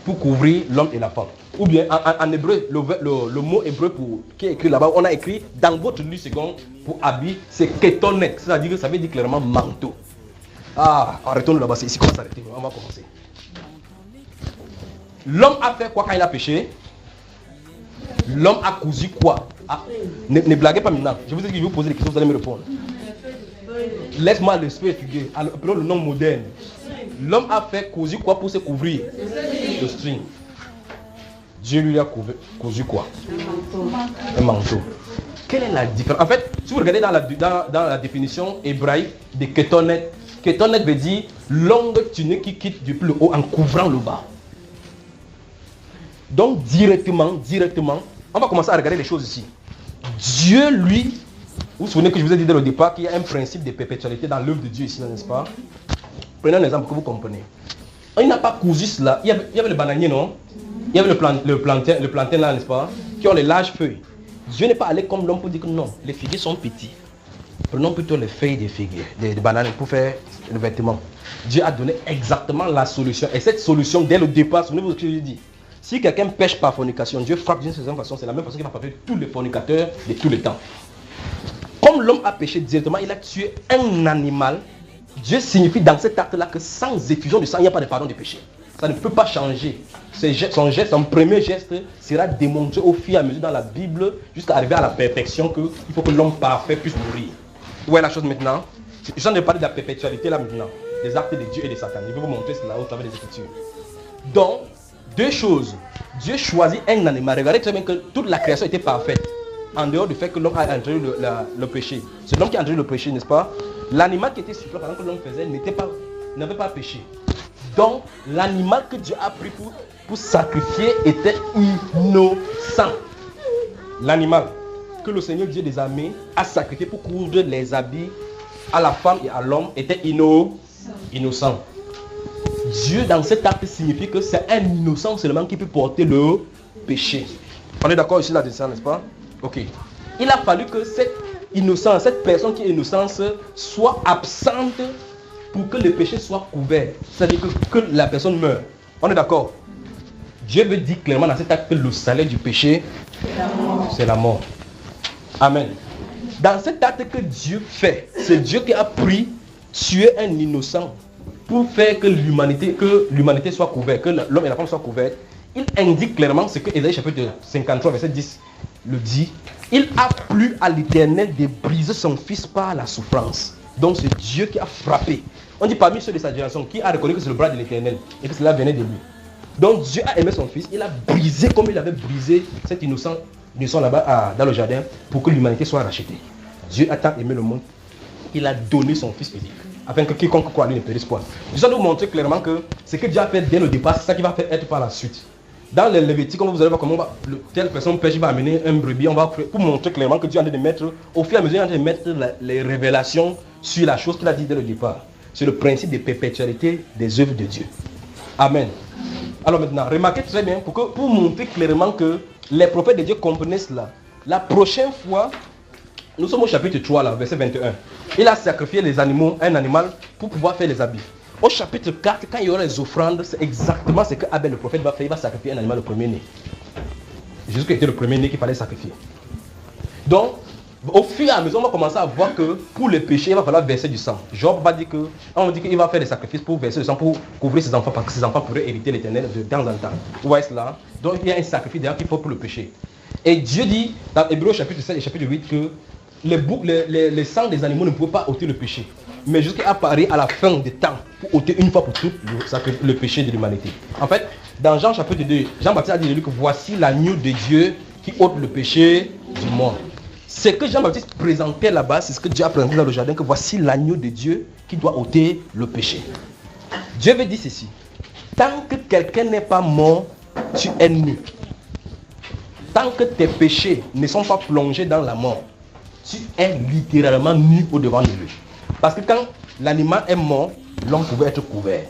pour couvrir l'homme et la femme. Ou bien, en hébreu, le mot hébreu qui est écrit là-bas, on a écrit, dans votre Louis II, pour habit, c'est ketonet, c'est-à-dire que ça veut dire clairement manteau. Ah, arrêtons là-bas, c'est ici qu'on va s'arrêter, on va commencer. L'homme a fait quoi quand il a péché? L'homme a cousu quoi? Ne blaguez pas maintenant. Je vous ai dit que je vais vous poser des questions, vous allez me répondre. Laisse-moi l'esprit figurer. Appelons le nom moderne. L'homme a fait cousu quoi pour se couvrir? Le string. Dieu lui a cousu quoi? Un manteau. Quelle est la différence? En fait, si vous regardez dans la définition hébraïque de ketonet, ketonet veut dire longue tunique qui quitte depuis le haut en couvrant le bas. Donc directement, on va commencer à regarder les choses ici. Dieu, lui, vous vous souvenez que je vous ai dit dès le départ qu'il y a un principe de perpétualité dans l'œuvre de Dieu ici, n'est-ce pas? Prenez un exemple que vous comprenez. Il n'a pas cousu cela. Il y avait le bananier, non? Il y avait le plantain là, n'est-ce pas? Qui ont les larges feuilles. Dieu n'est pas allé comme l'homme pour dire que non, les figuiers sont petits. Prenons plutôt les feuilles des figuiers, des bananes pour faire le vêtement. Dieu a donné exactement la solution. Et cette solution, dès le départ, souvenez-vous de ce que je dis. Si quelqu'un pêche par fornication, Dieu frappe d'une certaine façon, c'est la même façon qu'il va frapper tous les fornicateurs de tous les temps. Comme l'homme a péché directement, il a tué un animal. Dieu signifie dans cet acte-là que sans effusion de sang, il n'y a pas de pardon de péché. Ça ne peut pas changer. Son premier geste sera démontré au fur et à mesure dans la Bible jusqu'à arriver à la perfection qu'il faut que l'homme parfait puisse mourir. Vous voyez la chose maintenant? Je suis en train de parler de la perpétualité là maintenant, des actes de Dieu et de Satan. Je vais vous montrer cela au travers des Écritures. Donc, deux choses. Dieu choisit un animal. Regardez très bien que toute la création était parfaite. En dehors du fait que l'homme a introduit le péché. C'est l'homme qui a introduit le péché, n'est-ce pas? L'animal qui était sur pendant que l'homme faisait n'avait pas péché. Donc, l'animal que Dieu a pris pour sacrifier était innocent. L'animal que le Seigneur Dieu des armées a sacrifié pour coudre les habits à la femme et à l'homme était innocent. Dieu dans cet acte signifie que c'est un innocent seulement qui peut porter le péché. On est d'accord ici là-dessus, n'est-ce pas? Ok. Il a fallu que cette innocence, cette personne qui est innocente soit absente pour que le péché soit couvert. C'est-à-dire que la personne meure. On est d'accord? Dieu veut dire clairement dans cet acte que le salaire du péché, c'est la mort. Amen. Dans cet acte que Dieu fait, c'est Dieu qui a pris tuer un innocent pour faire que l'humanité soit couverte, que l'homme et la femme soient couverts. Il indique clairement ce que Ésaïe chapitre 53 verset 10 le dit. Il a plu à l'Éternel de briser son fils par la souffrance. Donc c'est Dieu qui a frappé. On dit parmi ceux de sa génération, qui a reconnu que c'est le bras de l'Éternel et que cela venait de lui. Donc Dieu a aimé son fils, il a brisé comme il avait brisé cet innocent là-bas dans le jardin pour que l'humanité soit rachetée. Dieu a tant aimé le monde, il a donné son fils unique, afin que quiconque croit à lui ne périsse point. Je dois nous montrer clairement que ce que Dieu a fait dès le départ, c'est ça qui va faire être par la suite. Dans les Lévitique, vous allez voir comment telle personne pêche, va amener un brebis, pour montrer clairement que Dieu est en train de mettre, au fur et à mesure, il est en train de mettre les révélations sur la chose qu'il a dit dès le départ. C'est le principe de perpétualité des œuvres de Dieu. Amen. Alors maintenant, remarquez très bien, pour montrer clairement que les prophètes de Dieu comprenaient cela. La prochaine fois, nous sommes au chapitre 3, là, verset 21. Il a sacrifié les animaux, un animal, pour pouvoir faire les habits. Au chapitre 4, quand il y aura les offrandes, c'est exactement ce que Abel le prophète va faire. Il va sacrifier un animal le premier-né. Jésus était le premier-né qu'il fallait sacrifier. Donc, au fur et à mesure, on va commencer à voir que pour le péché, il va falloir verser du sang. Job va dire que, on dit qu'il va faire des sacrifices pour verser du sang, pour couvrir ses enfants, parce que ses enfants pourraient hériter l'éternel de temps en temps. Vous voyez cela? Donc il y a un sacrifice d'ailleurs qu'il faut pour le péché. Et Dieu dit, dans Hébreux chapitre 7 et chapitre 8, que les sangs des animaux ne pouvaient pas ôter le péché. Mais jusqu'à apparaître à la fin des temps, pour ôter une fois pour toutes le péché de l'humanité. En fait, dans Jean chapitre 2, Jean-Baptiste a dit que voici l'agneau de Dieu qui ôte le péché du monde. Ce que Jean-Baptiste présentait là-bas, c'est ce que Dieu a présenté dans le jardin, que voici l'agneau de Dieu qui doit ôter le péché. Dieu veut dire ceci: tant que quelqu'un n'est pas mort, tu es nu. Tant que tes péchés ne sont pas plongés dans la mort, tu es littéralement nu au-devant de lui. Parce que quand l'animal est mort, l'homme pouvait être couvert.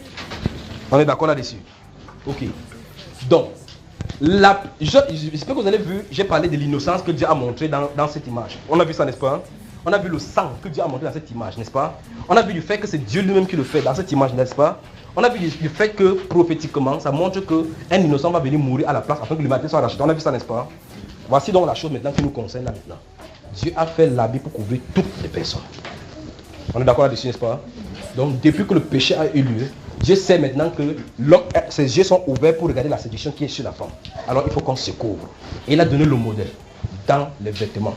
On est d'accord là-dessus? Ok. Donc, j'espère que vous avez vu, j'ai parlé de l'innocence que Dieu a montré dans cette image. On a vu ça, n'est-ce pas? On a vu le sang que Dieu a montré dans cette image, n'est-ce pas? On a vu du fait que c'est Dieu lui-même qui le fait dans cette image, n'est-ce pas? On a vu du fait que prophétiquement, ça montre qu'un innocent va venir mourir à la place afin que l'humanité soit rachetée. On a vu ça, n'est-ce pas? Voici donc la chose maintenant qui nous concerne là maintenant. Dieu a fait l'habit pour couvrir toutes les personnes. On est d'accord là-dessus, n'est-ce pas? Donc, depuis que le péché a eu lieu, Dieu sait maintenant que ses yeux sont ouverts pour regarder la séduction qui est sur la femme. Alors, il faut qu'on se couvre. Et il a donné le modèle dans les vêtements.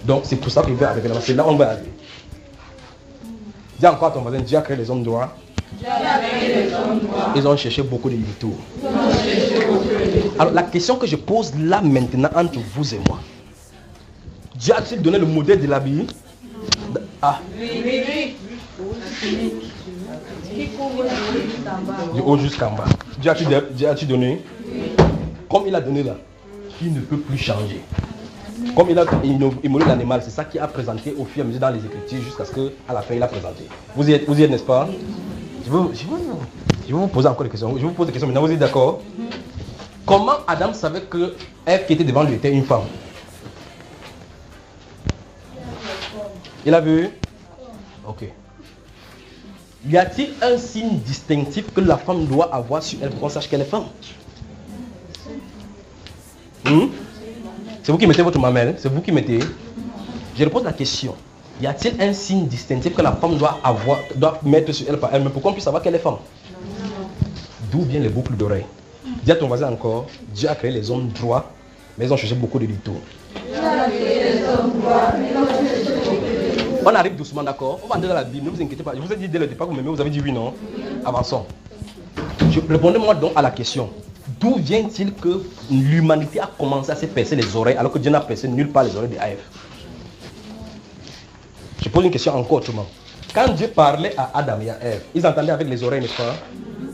Donc, c'est pour ça qu'il veut arriver là. C'est là où on va arriver. Dis encore à ton voisin, Dieu a créé les hommes droits. Ils ont cherché beaucoup de détours. Alors, la question que je pose là maintenant entre vous et moi, Dieu a-t-il donné le modèle de l'habit? Ah. Oui. Du haut jusqu'en bas. Dieu a-t-il donné? Comme il a donné là, il ne peut plus changer. Comme il a immolé l'animal, c'est ça qu'il a présenté au fur et à mesure dans les Écritures jusqu'à ce qu'à la fin il a présenté. Vous y êtes, n'est-ce pas? Je vais vous poser encore des questions. Je vais vous poser des questions maintenant. Vous êtes d'accord? Comment Adam savait que Ève qui était devant lui était une femme? Il a vu? Ok. Y a-t-il un signe distinctif que la femme doit avoir sur elle pour qu'on sache qu'elle est femme? C'est vous qui mettez votre mamelle? C'est vous qui mettez? Je repose la question. Y a-t-il un signe distinctif que la femme doit mettre sur elle par elle-même pour qu'on puisse savoir qu'elle est femme? D'où viennent les boucles d'oreilles? Dis à ton voisin encore, Dieu a créé les hommes droits, mais ils ont cherché beaucoup de détours. On arrive doucement, d'accord? On va entrer dans la Bible, ne vous inquiétez pas. Je vous ai dit dès le départ, vous avez dit oui, non? Avançons. Répondez-moi donc à la question. D'où vient-il que l'humanité a commencé à se percer les oreilles alors que Dieu n'a percé nulle part les oreilles d'Ève? Je pose une question encore autrement. Quand Dieu parlait à Adam et à Ève, ils entendaient avec les oreilles, n'est-ce pas?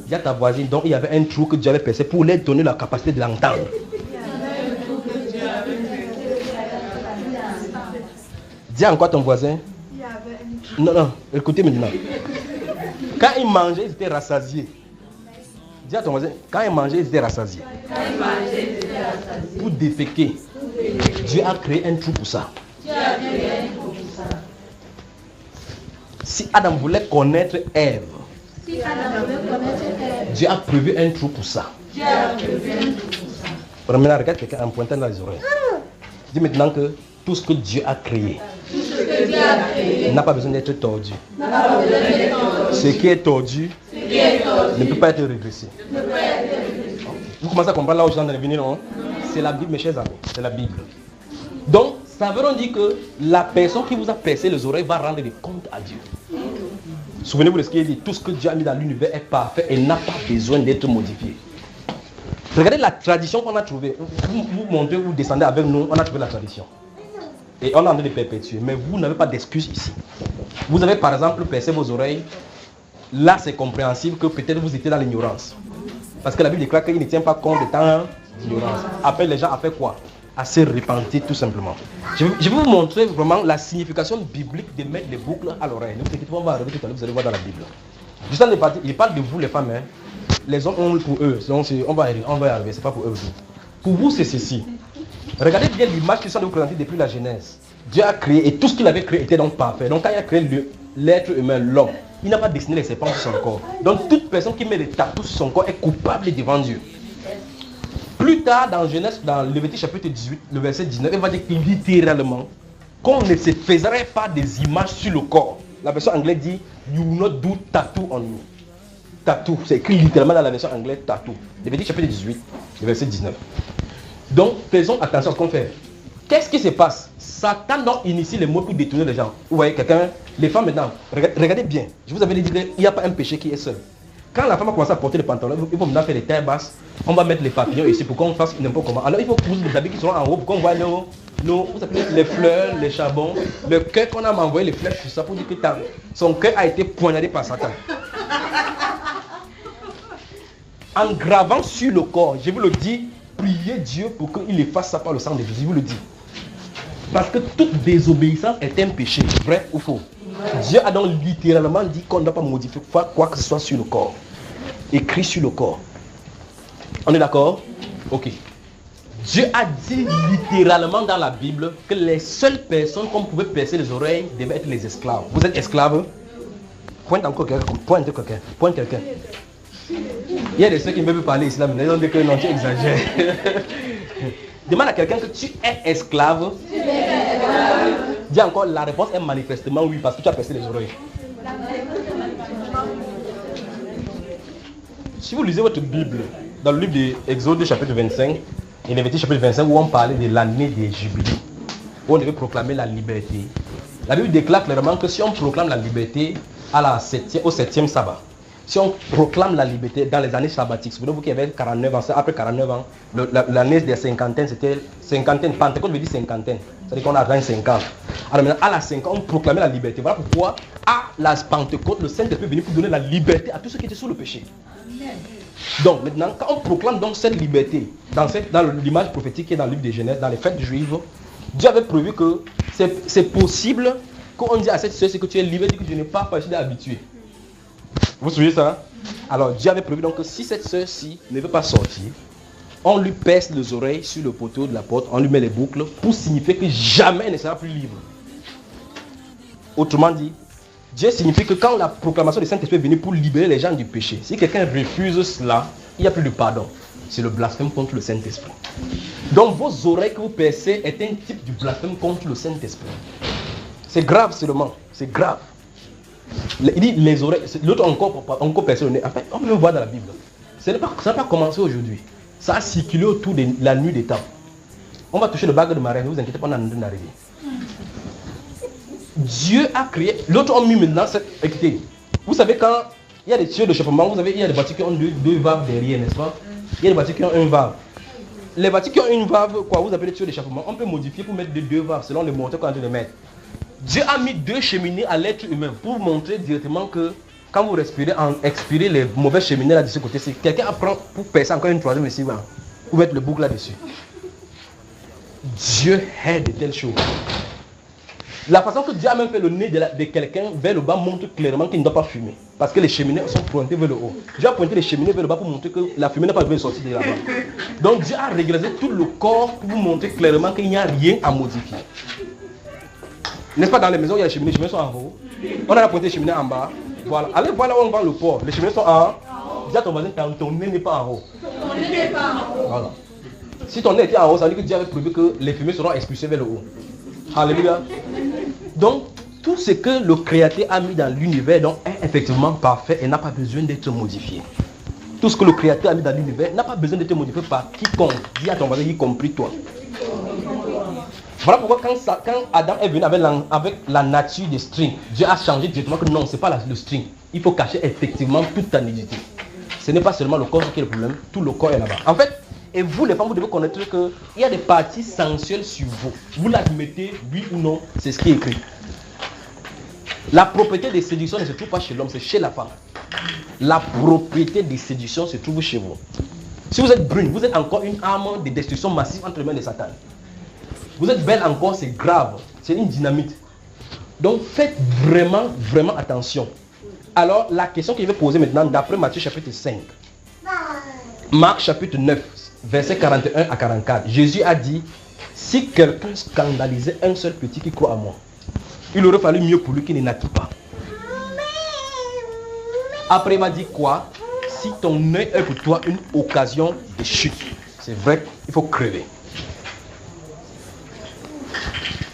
Il y a ta voisine, donc il y avait un trou que Dieu avait percé pour leur donner la capacité de l'entendre. Dis encore à ton voisin. Non, écoutez maintenant. Quand ils mangeaient, ils étaient rassasiés. Dis à ton voisin, quand ils mangeaient, ils étaient rassasiés. Pour déféquer, Dieu a créé un trou pour ça. Si Adam voulait connaître Ève, Dieu a prévu un trou pour ça. Maintenant, regarde quelqu'un en pointant dans les oreilles. Dis maintenant que tout ce que Dieu a créé n'a pas besoin d'être tordu. Ce qui est tordu ne peut pas être redressé. Vous commencez à comprendre là où je suis en train de venir, non? C'est la Bible, mes chers amis. C'est la Bible. Donc, ça veut dire que la personne qui vous a percé les oreilles va rendre des comptes à Dieu. Souvenez-vous de ce qu'il dit. Tout ce que Dieu a mis dans l'univers est parfait et n'a pas besoin d'être modifié. Regardez la tradition qu'on a trouvée. Vous montez, vous descendez avec nous, on a trouvé la tradition. Et on est en train de perpétuer. Mais vous n'avez pas d'excuse ici. Vous avez par exemple percé vos oreilles. Là, c'est compréhensible que peut-être vous étiez dans l'ignorance. Parce que la Bible déclare qu'il ne tient pas compte de temps d'ignorance. Après, les gens ont fait quoi? À se repentir tout simplement. Je vais vous montrer vraiment la signification biblique de mettre les boucles à l'oreille. Ne vous inquiétez pas, on va arriver tout à l'heure, vous allez voir dans la Bible. Juste en partie, il parle de vous les femmes. Hein. Les hommes ont pour eux. Donc on va y arriver, c'est pas pour eux. Pour vous, c'est ceci. Regardez bien l'image qu'ils sont de vous présenter depuis la Genèse. Dieu a créé et tout ce qu'il avait créé était donc parfait. Donc quand il a créé l'être humain, l'homme, il n'a pas dessiné les serpents sur son corps. Donc toute personne qui met des tatous sur son corps est coupable devant Dieu. Plus tard dans Genèse, dans Lévitique chapitre 18, le verset 19, il va dire littéralement qu'on ne se faisarait pas des images sur le corps. La version anglaise dit You will not do tattoo on me. Tattoo, c'est écrit littéralement dans la version anglaise tattoo. Lévitique chapitre 18, le verset 19. Donc faisons attention à ce qu'on fait. Qu'est-ce qui se passe? Satan donc initie les mots pour détourner les gens. Vous voyez quelqu'un, les femmes maintenant, regardez bien. Je vous avais dit qu'il n'y a pas un péché qui est seul. Quand la femme a commencé à porter les pantalons, il faut maintenant faire les tailles basses. On va mettre les papillons ici pour qu'on fasse n'importe comment. Alors il faut poser les habits qui sont en haut pour qu'on voit les fleurs, les charbons. Le cœur qu'on a envoyé les flèches sur ça pour dire que son cœur a été poignardé par Satan. En gravant sur le corps, je vous le dis, priez Dieu pour qu'il efface ça par le sang de Jésus. Je vous le dis. Parce que toute désobéissance est un péché, vrai ou faux. Dieu a donc littéralement dit qu'on ne doit pas modifier quoi que ce soit sur le corps. Écrit sur le corps. On est d'accord? Ok. Dieu a dit littéralement dans la Bible que les seules personnes qu'on pouvait percer les oreilles devaient être les esclaves. Vous êtes esclaves? Pointe encore quelqu'un. Pointe quelqu'un. Pointe quelqu'un. Il y a des ceux qui ne veulent plus parler islam, mais ils ont dit que non, tu exagères. Demande à quelqu'un que tu es esclave. Dis encore, la réponse est manifestement oui, parce que tu as percé les oreilles. Si vous lisez votre Bible, dans le livre d'Exode chapitre 25, et Lévitique chapitre 25, où on parlait de l'année des jubilés, où on devait proclamer la liberté, la Bible déclare clairement que si on proclame la liberté au 7e sabbat, si on proclame la liberté dans les années sabbatiques, souvenez-vous qu'il y avait 49 ans, après 49 ans, l'année des cinquantaines, c'était cinquantaine, Pentecôte veut dire cinquantaine, c'est-à-dire qu'on a 25 ans. Alors maintenant, à la 5 ans, on proclamait la liberté. Voilà pourquoi, à la Pentecôte, le Saint-Esprit est venu pour donner la liberté à tous ceux qui étaient sous le péché. Donc maintenant, quand on proclame donc cette liberté, dans l'image prophétique qui est dans le livre de Genèse, dans les fêtes juives, Dieu avait prévu que c'est possible qu'on dise à cette sœur, c'est que tu es libre, que tu n'es pas facile à habituer. Vous suivez ça? Alors Dieu avait prévu donc que si cette sœur-ci ne veut pas sortir, on lui perce les oreilles sur le poteau de la porte, on lui met les boucles pour signifier que jamais elle ne sera plus libre. Autrement dit, Dieu signifie que quand la proclamation du Saint-Esprit est venue pour libérer les gens du péché, si quelqu'un refuse cela, il n'y a plus de pardon. C'est le blasphème contre le Saint-Esprit. Donc vos oreilles que vous percez est un type de blasphème contre le Saint-Esprit. C'est grave seulement, c'est grave. Il dit les oreilles, l'autre encore percé le nez. En fait, on peut le voir dans la Bible. Ça n'a pas commencé aujourd'hui. Ça a circulé autour de la nuit des temps. On va toucher le bague de Marie, ne vous inquiétez pas, on est en train d'arriver. Dieu a créé, l'autre homme mis maintenant, écoutez, vous savez quand il y a des tuyaux d'échappement, il y a des voitures qui ont deux valves derrière, n'est-ce pas? Il y a des voitures qui ont une valve. Les voitures qui ont une valve, quoi, vous appelez tuyaux d'échappement, on peut modifier pour mettre deux valves selon les moteurs qu'on a de mettre. Dieu a mis deux cheminées à l'être humain pour montrer directement que quand vous respirez, expirez les mauvais cheminées là de ce côté, si quelqu'un apprend pour percer encore une troisième ici, pour mettre le boucle là-dessus. Dieu est de telles choses. La façon que Dieu a même fait le nez de quelqu'un vers le bas montre clairement qu'il ne doit pas fumer. Parce que les cheminées sont pointées vers le haut. Dieu a pointé les cheminées vers le bas pour montrer que la fumée n'a pas besoin de sortir de là-bas. Donc Dieu a régularisé tout le corps pour vous montrer clairement qu'il n'y a rien à modifier. N'est-ce pas, dans les maisons, il y a les cheminées sont en haut. On a pointé les cheminées en bas. Voilà. Allez voir là où on vend le porc. Les cheminées sont en haut. Dis à ton voisin, ton nez n'est pas en haut. Ton nez n'est pas en haut. Voilà. Si ton nez était en haut, ça veut dire que Dieu avait prévu que les fumées seront expulsées vers le haut. Alléluia. Donc, tout ce que le Créateur a mis dans l'univers donc, est effectivement parfait et n'a pas besoin d'être modifié. Tout ce que le Créateur a mis dans l'univers n'a pas besoin d'être modifié par quiconque. Dis à ton voisin, y compris toi. Voilà pourquoi quand Adam est venu avec la nature des strings, Dieu a changé directement que non, ce n'est pas le string. Il faut cacher effectivement toute ta nudité. Ce n'est pas seulement le corps qui est le problème, tout le corps est là-bas. En fait, et vous les femmes, vous devez connaître qu'il y a des parties sensuelles sur vous. Vous l'admettez, oui ou non, c'est ce qui est écrit. La propriété des séductions ne se trouve pas chez l'homme, c'est chez la femme. La propriété des séductions se trouve chez vous. Si vous êtes brune, vous êtes encore une arme de destruction massive entre les mains de Satan. Vous êtes belle encore, c'est grave, c'est une dynamite. Donc faites vraiment, vraiment attention. Alors la question que je vais poser maintenant, d'après Matthieu chapitre 5, Marc chapitre 9, versets 41 à 44, Jésus a dit, si quelqu'un scandalisait un seul petit qui croit à moi, il aurait fallu mieux pour lui qu'il ne naquit pas. Après il m'a dit quoi? Si ton œil est pour toi une occasion de chute, c'est vrai qu'il faut crever.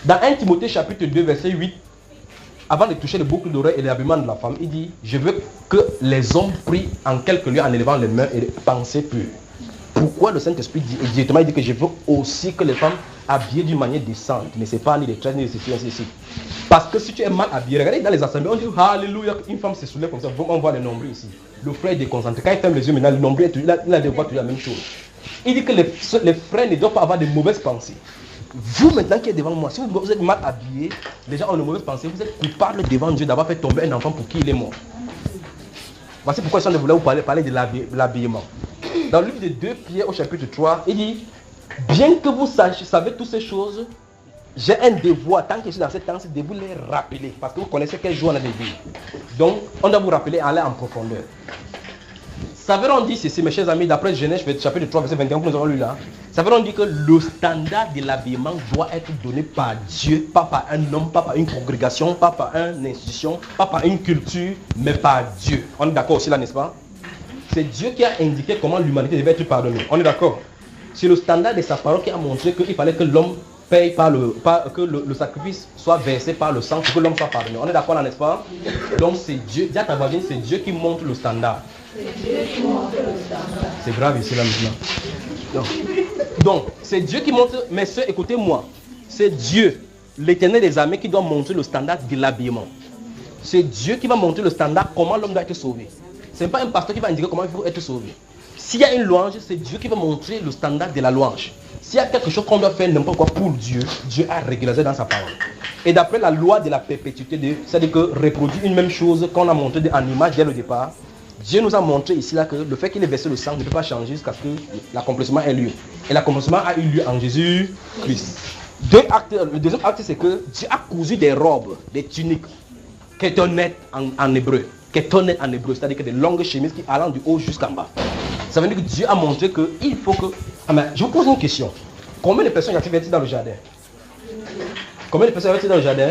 Dans 1 Timothée chapitre 2 verset 8, avant de toucher le boucle d'oreille et l'habillement de la femme, il dit, je veux que les hommes prient en quelques lieux en élevant les mains et les pensées pures. Pourquoi le Saint-Esprit dit, et directement il dit que je veux aussi que les femmes habillées d'une manière décente, ne c'est pas ni les tresses ni les ceci, ainsi de suite. Parce que si tu es mal habillé, regardez dans les assemblées, on dit alléluia, une femme se soulève comme ça, on voit le nombril ici. Le frère est déconcentré. Quand il ferme les yeux, maintenant le nombril, il a de voir toujours la même chose. Il dit que les frères ne doivent pas avoir de mauvaises pensées. Vous maintenant qui êtes devant moi, si vous êtes mal habillé, les gens ont de mauvaises pensées, vous êtes coupable devant Dieu d'avoir fait tomber un enfant pour qui il est mort. Voici pourquoi je voulais vous parler de l'habillement. Dans le livre de 2 Pierre au chapitre 3, il dit, bien que vous savez toutes ces choses, j'ai un devoir, tant que je suis dans cette temps, de vous les rappeler. Parce que vous connaissez quel jour on a des vies. Donc, on doit vous rappeler, aller en profondeur. Ça veut donc dire ceci, mes chers amis, d'après Genèse, chapitre 3, verset 21, que nous avons lu là. Ça veut donc dire que le standard de l'habillement doit être donné par Dieu, pas par un homme, pas par une congrégation, pas par une institution, pas par une culture, mais par Dieu. On est d'accord aussi là, n'est-ce pas? C'est Dieu qui a indiqué comment l'humanité devait être pardonnée. On est d'accord? C'est le standard de sa parole qui a montré qu'il fallait que l'homme paye que le sacrifice soit versé par le sang pour que l'homme soit pardonné. On est d'accord là, n'est-ce pas? Donc c'est Dieu, dis à ta voisine, c'est Dieu qui montre le standard. C'est grave ici là maintenant. Donc c'est Dieu qui montre, mes soeurs, écoutez-moi, c'est Dieu, l'Éternel des armées, qui doit montrer le standard de l'habillement. C'est Dieu qui va montrer le standard, comment l'homme doit être sauvé. Ce n'est pas un pasteur qui va indiquer comment il faut être sauvé. S'il y a une louange, c'est Dieu qui va montrer le standard de la louange. S'il y a quelque chose qu'on doit faire n'importe quoi pour Dieu, Dieu a régularisé dans sa parole. Et d'après la loi de la perpétuité, c'est-à-dire que reproduire une même chose qu'on a montré en image dès le départ, Dieu nous a montré ici là que le fait qu'il ait versé le sang ne peut pas changer jusqu'à ce que l'accomplissement ait lieu. Et l'accomplissement a eu lieu en Jésus-Christ. Le deuxième acte, c'est que Dieu a cousu des robes, des tuniques, kétonet en hébreu. Kétonet en hébreu, c'est-à-dire que des longues chemises qui allant du haut jusqu'en bas. Ça veut dire que Dieu a montré qu'il faut que... Ah mais, je vous pose une question. Combien de personnes y a-t-il dans le jardin? Combien de personnes y a-t-il dans le jardin?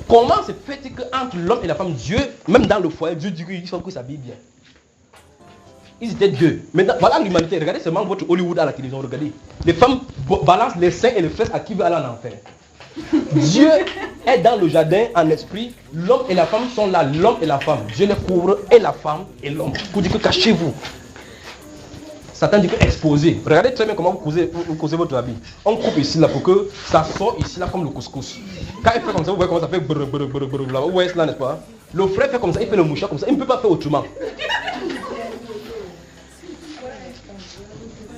Comment se fait-il qu'entre l'homme et la femme, Dieu, même dans le foyer, Dieu dit qu'il faut qu'ils s'habillent bien? Ils étaient deux. Maintenant, voilà l'humanité. Regardez seulement votre Hollywood à la télévision. Regardez. Les femmes balancent les seins et les fesses à qui veut aller en enfer. Dieu est dans le jardin en esprit. L'homme et la femme sont là. L'homme et la femme. Dieu les couvre et la femme et l'homme. Pour dire que cachez-vous. Satan dit que exposez. Regardez très bien comment vous causez votre habit. On coupe ici là pour que ça sort ici là comme le couscous. Quand il fait comme ça, vous voyez comment ça fait brr brr brr brr là. Vous voyez cela, n'est-ce pas? Le frère fait comme ça, il fait le mouchoir comme ça. Il ne peut pas faire autrement.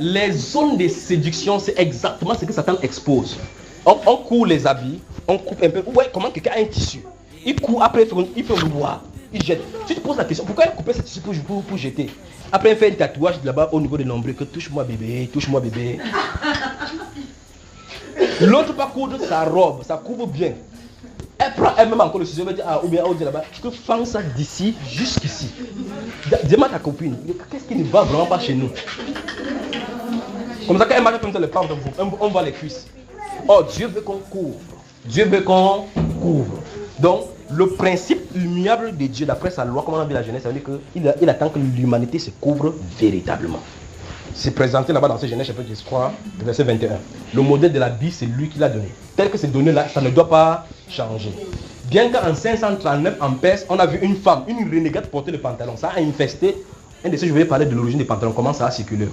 Les zones de séduction, c'est exactement ce que Satan expose. On court les habits, on coupe un peu. Ouais, comment quelqu'un a un tissu? Il court, après il fait le bois, il jette. Tu te poses la question, pourquoi il a coupé ce tissu pour jeter? Après il fait un tatouage là-bas au niveau de nombril, que touche-moi bébé, touche-moi bébé. L'autre pas coudre sa robe, ça couvre bien. Elle prend elle-même encore le ciseau, elle dit, ou bien on dit là-bas, je te fends ça d'ici jusqu'ici. Demande à ta copine, qu'est-ce qui ne va vraiment pas chez nous? Comme ça, quand elle marche comme ça, le pas, on voit les cuisses. Oh, Dieu veut qu'on couvre. Dieu veut qu'on couvre. Donc, le principe immuable de Dieu, d'après sa loi, comme on a vu la Genèse, ça veut dire qu'il attend que l'humanité se couvre véritablement. C'est présenté là-bas dans ce Genèse, chapitre 3, verset 21. Le modèle de la vie, c'est lui qui l'a donné. Tel que c'est donné là, ça ne doit pas changer. Bien qu'en 539, en Perse, on a vu une femme, une renégate porter le pantalon. Ça a infesté Un de ces jours, je vais parler de l'origine des pantalons, comment ça a circulé,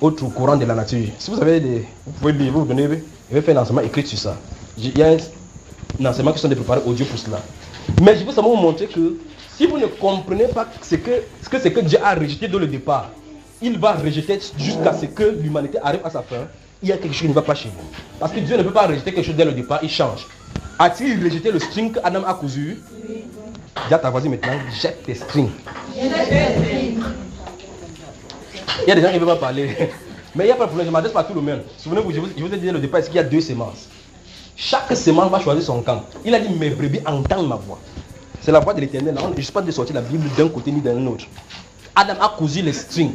au courant de la nature. Si vous avez des... Vous pouvez lire, vous venez, je vais faire un enseignement écrit sur ça. Il y a un enseignement qui sont préparés audio pour cela. Mais je veux seulement vous montrer que si vous ne comprenez pas ce que Dieu a rejeté dès le départ, il va rejeter jusqu'à ce que l'humanité arrive à sa fin. Il y a quelque chose qui ne va pas chez vous. Parce que Dieu ne peut pas rejeter quelque chose dès le départ, il change. A-t-il rejeté le string que Adam a cousu? Dis à ta voisine maintenant, jette tes strings. Il y a des gens qui ne veulent pas parler. Mais il n'y a pas de problème, je m'adresse pas à tout le monde. Souvenez-vous, je vous ai dit dès le départ qu'il y a 2 semences. Chaque semence va choisir son camp. Il a dit, mes brebis entendent ma voix. C'est la voix de l'Éternel. Je ne suis pas de sortir la Bible d'un côté ni d'un autre. Adam a cousu les strings.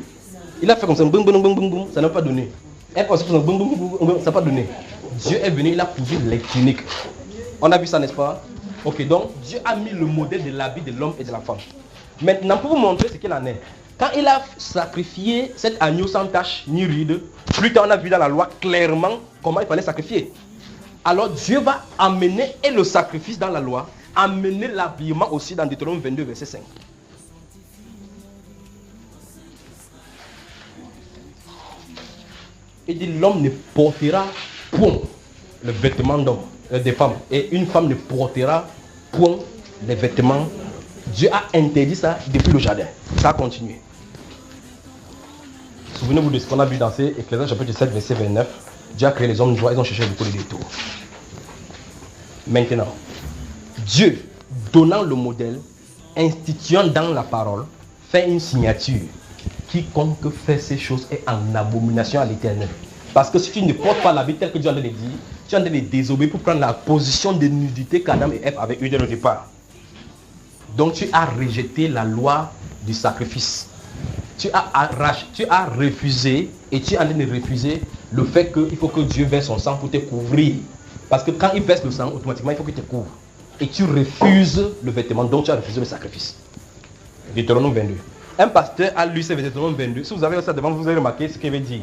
Il a fait comme ça, boum, boum, boum, boum, boum, ça n'a pas donné. Elle a fait comme ça, boum, boum, boum, boum, ça n'a pas donné. Dieu est venu, il a cousu les tuniques. On a vu ça, n'est-ce pas? Ok, donc Dieu a mis le modèle de l'habit de l'homme et de la femme. Maintenant, pour vous montrer ce qu'il en est. Quand il a sacrifié cet agneau sans tache ni ride, plus tard on a vu dans la loi clairement comment il fallait sacrifier. Alors Dieu va amener et le sacrifice dans la loi, amener l'habillement aussi dans Deutéronome 22, verset 5. Il dit l'homme ne portera point le vêtement d'homme, des femmes, et une femme ne portera point les vêtements. Dieu a interdit ça depuis le jardin. Ça a continué. Souvenez-vous de ce qu'on a vu dans Ecclésiaste chapitre 7, verset 29. Dieu a créé les hommes de joie, ils ont cherché beaucoup de détours. Maintenant, Dieu, donnant le modèle, instituant dans la parole, fait une signature. Quiconque fait ces choses est en abomination à l'Éternel. Parce que si tu ne portes pas l'habit tel que Dieu a dit, tu es en train de désobéir pour prendre la position de nudité qu'Adam et Ève avaient eu dès le départ. Donc tu as rejeté la loi du sacrifice. Tu as refusé et tu es en train de refuser le fait qu'il faut que Dieu verse son sang pour te couvrir. Parce que quand il verse le sang, automatiquement il faut qu'il te couvre. Et tu refuses le vêtement, donc tu as refusé le sacrifice. Deutéronome 22. Un pasteur a lu ce Deutéronome 22. Si vous avez ça devant vous, vous avez remarqué ce qu'il veut dire.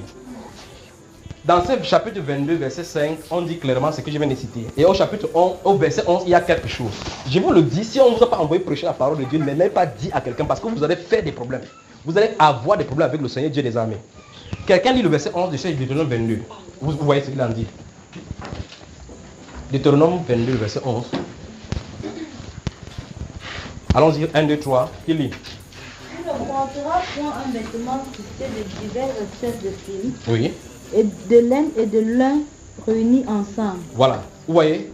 Dans ce chapitre 22, verset 5, on dit clairement ce que je viens de citer. Et au chapitre 11, au verset 11, il y a quelque chose. Je vous le dis, si on ne vous a pas envoyé prêcher la parole de Dieu, ne l'avez pas dit à quelqu'un parce que vous allez faire des problèmes. Vous allez avoir des problèmes avec le Seigneur Dieu des armées. Quelqu'un lit le verset 11 de Deutéronome 22. Vous voyez ce qu'il en dit. Deutéronome 22, verset 11. Allons-y, 1, 2, 3. Qui lit? Tu ne porteras point un vêtement tissé de diverses espèces de fils. Oui. Et de laine et de lin réunis ensemble. Voilà. Vous voyez,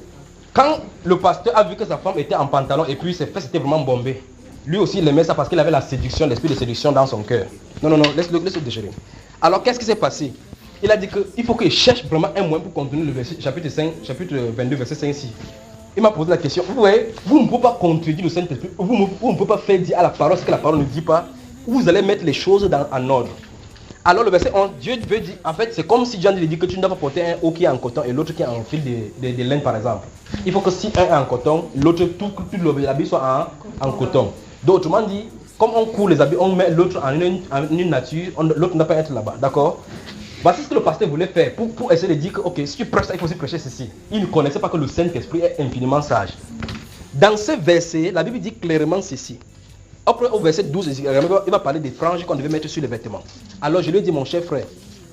quand le pasteur a vu que sa femme était en pantalon et puis ses fesses étaient vraiment bombées, lui aussi il aimait ça parce qu'il avait la séduction, l'esprit de séduction dans son cœur. Non, laisse-le déchirer. Alors qu'est-ce qui s'est passé? Il a dit qu'il faut qu'il cherche vraiment un moyen pour continuer le verset, chapitre 22, verset 5 ici. Il m'a posé la question. Vous voyez, vous ne pouvez pas contredire le Saint-Esprit, vous ne pouvez pas faire dire à la parole ce que la parole ne dit pas. Vous allez mettre les choses en ordre. Alors le verset 11, Dieu veut dire, en fait, c'est comme si Dieu dit que tu ne dois pas porter un haut qui est en coton et l'autre qui est en fil de laine par exemple. Il faut que si un est en coton, l'autre, tout l'habit soit en coton. Donc autrement dit, comme on court les habits, on met l'autre en une nature, l'autre ne doit pas être là-bas, d'accord? Voici ce que le pasteur voulait faire pour essayer de dire que, ok, si tu prêches ça, il faut aussi prêcher ceci. Il ne connaissait pas que le Saint-Esprit est infiniment sage. Dans ce verset, la Bible dit clairement ceci. Après, au verset 12, il va parler des franges qu'on devait mettre sur les vêtements. Alors je lui ai dit, mon cher frère,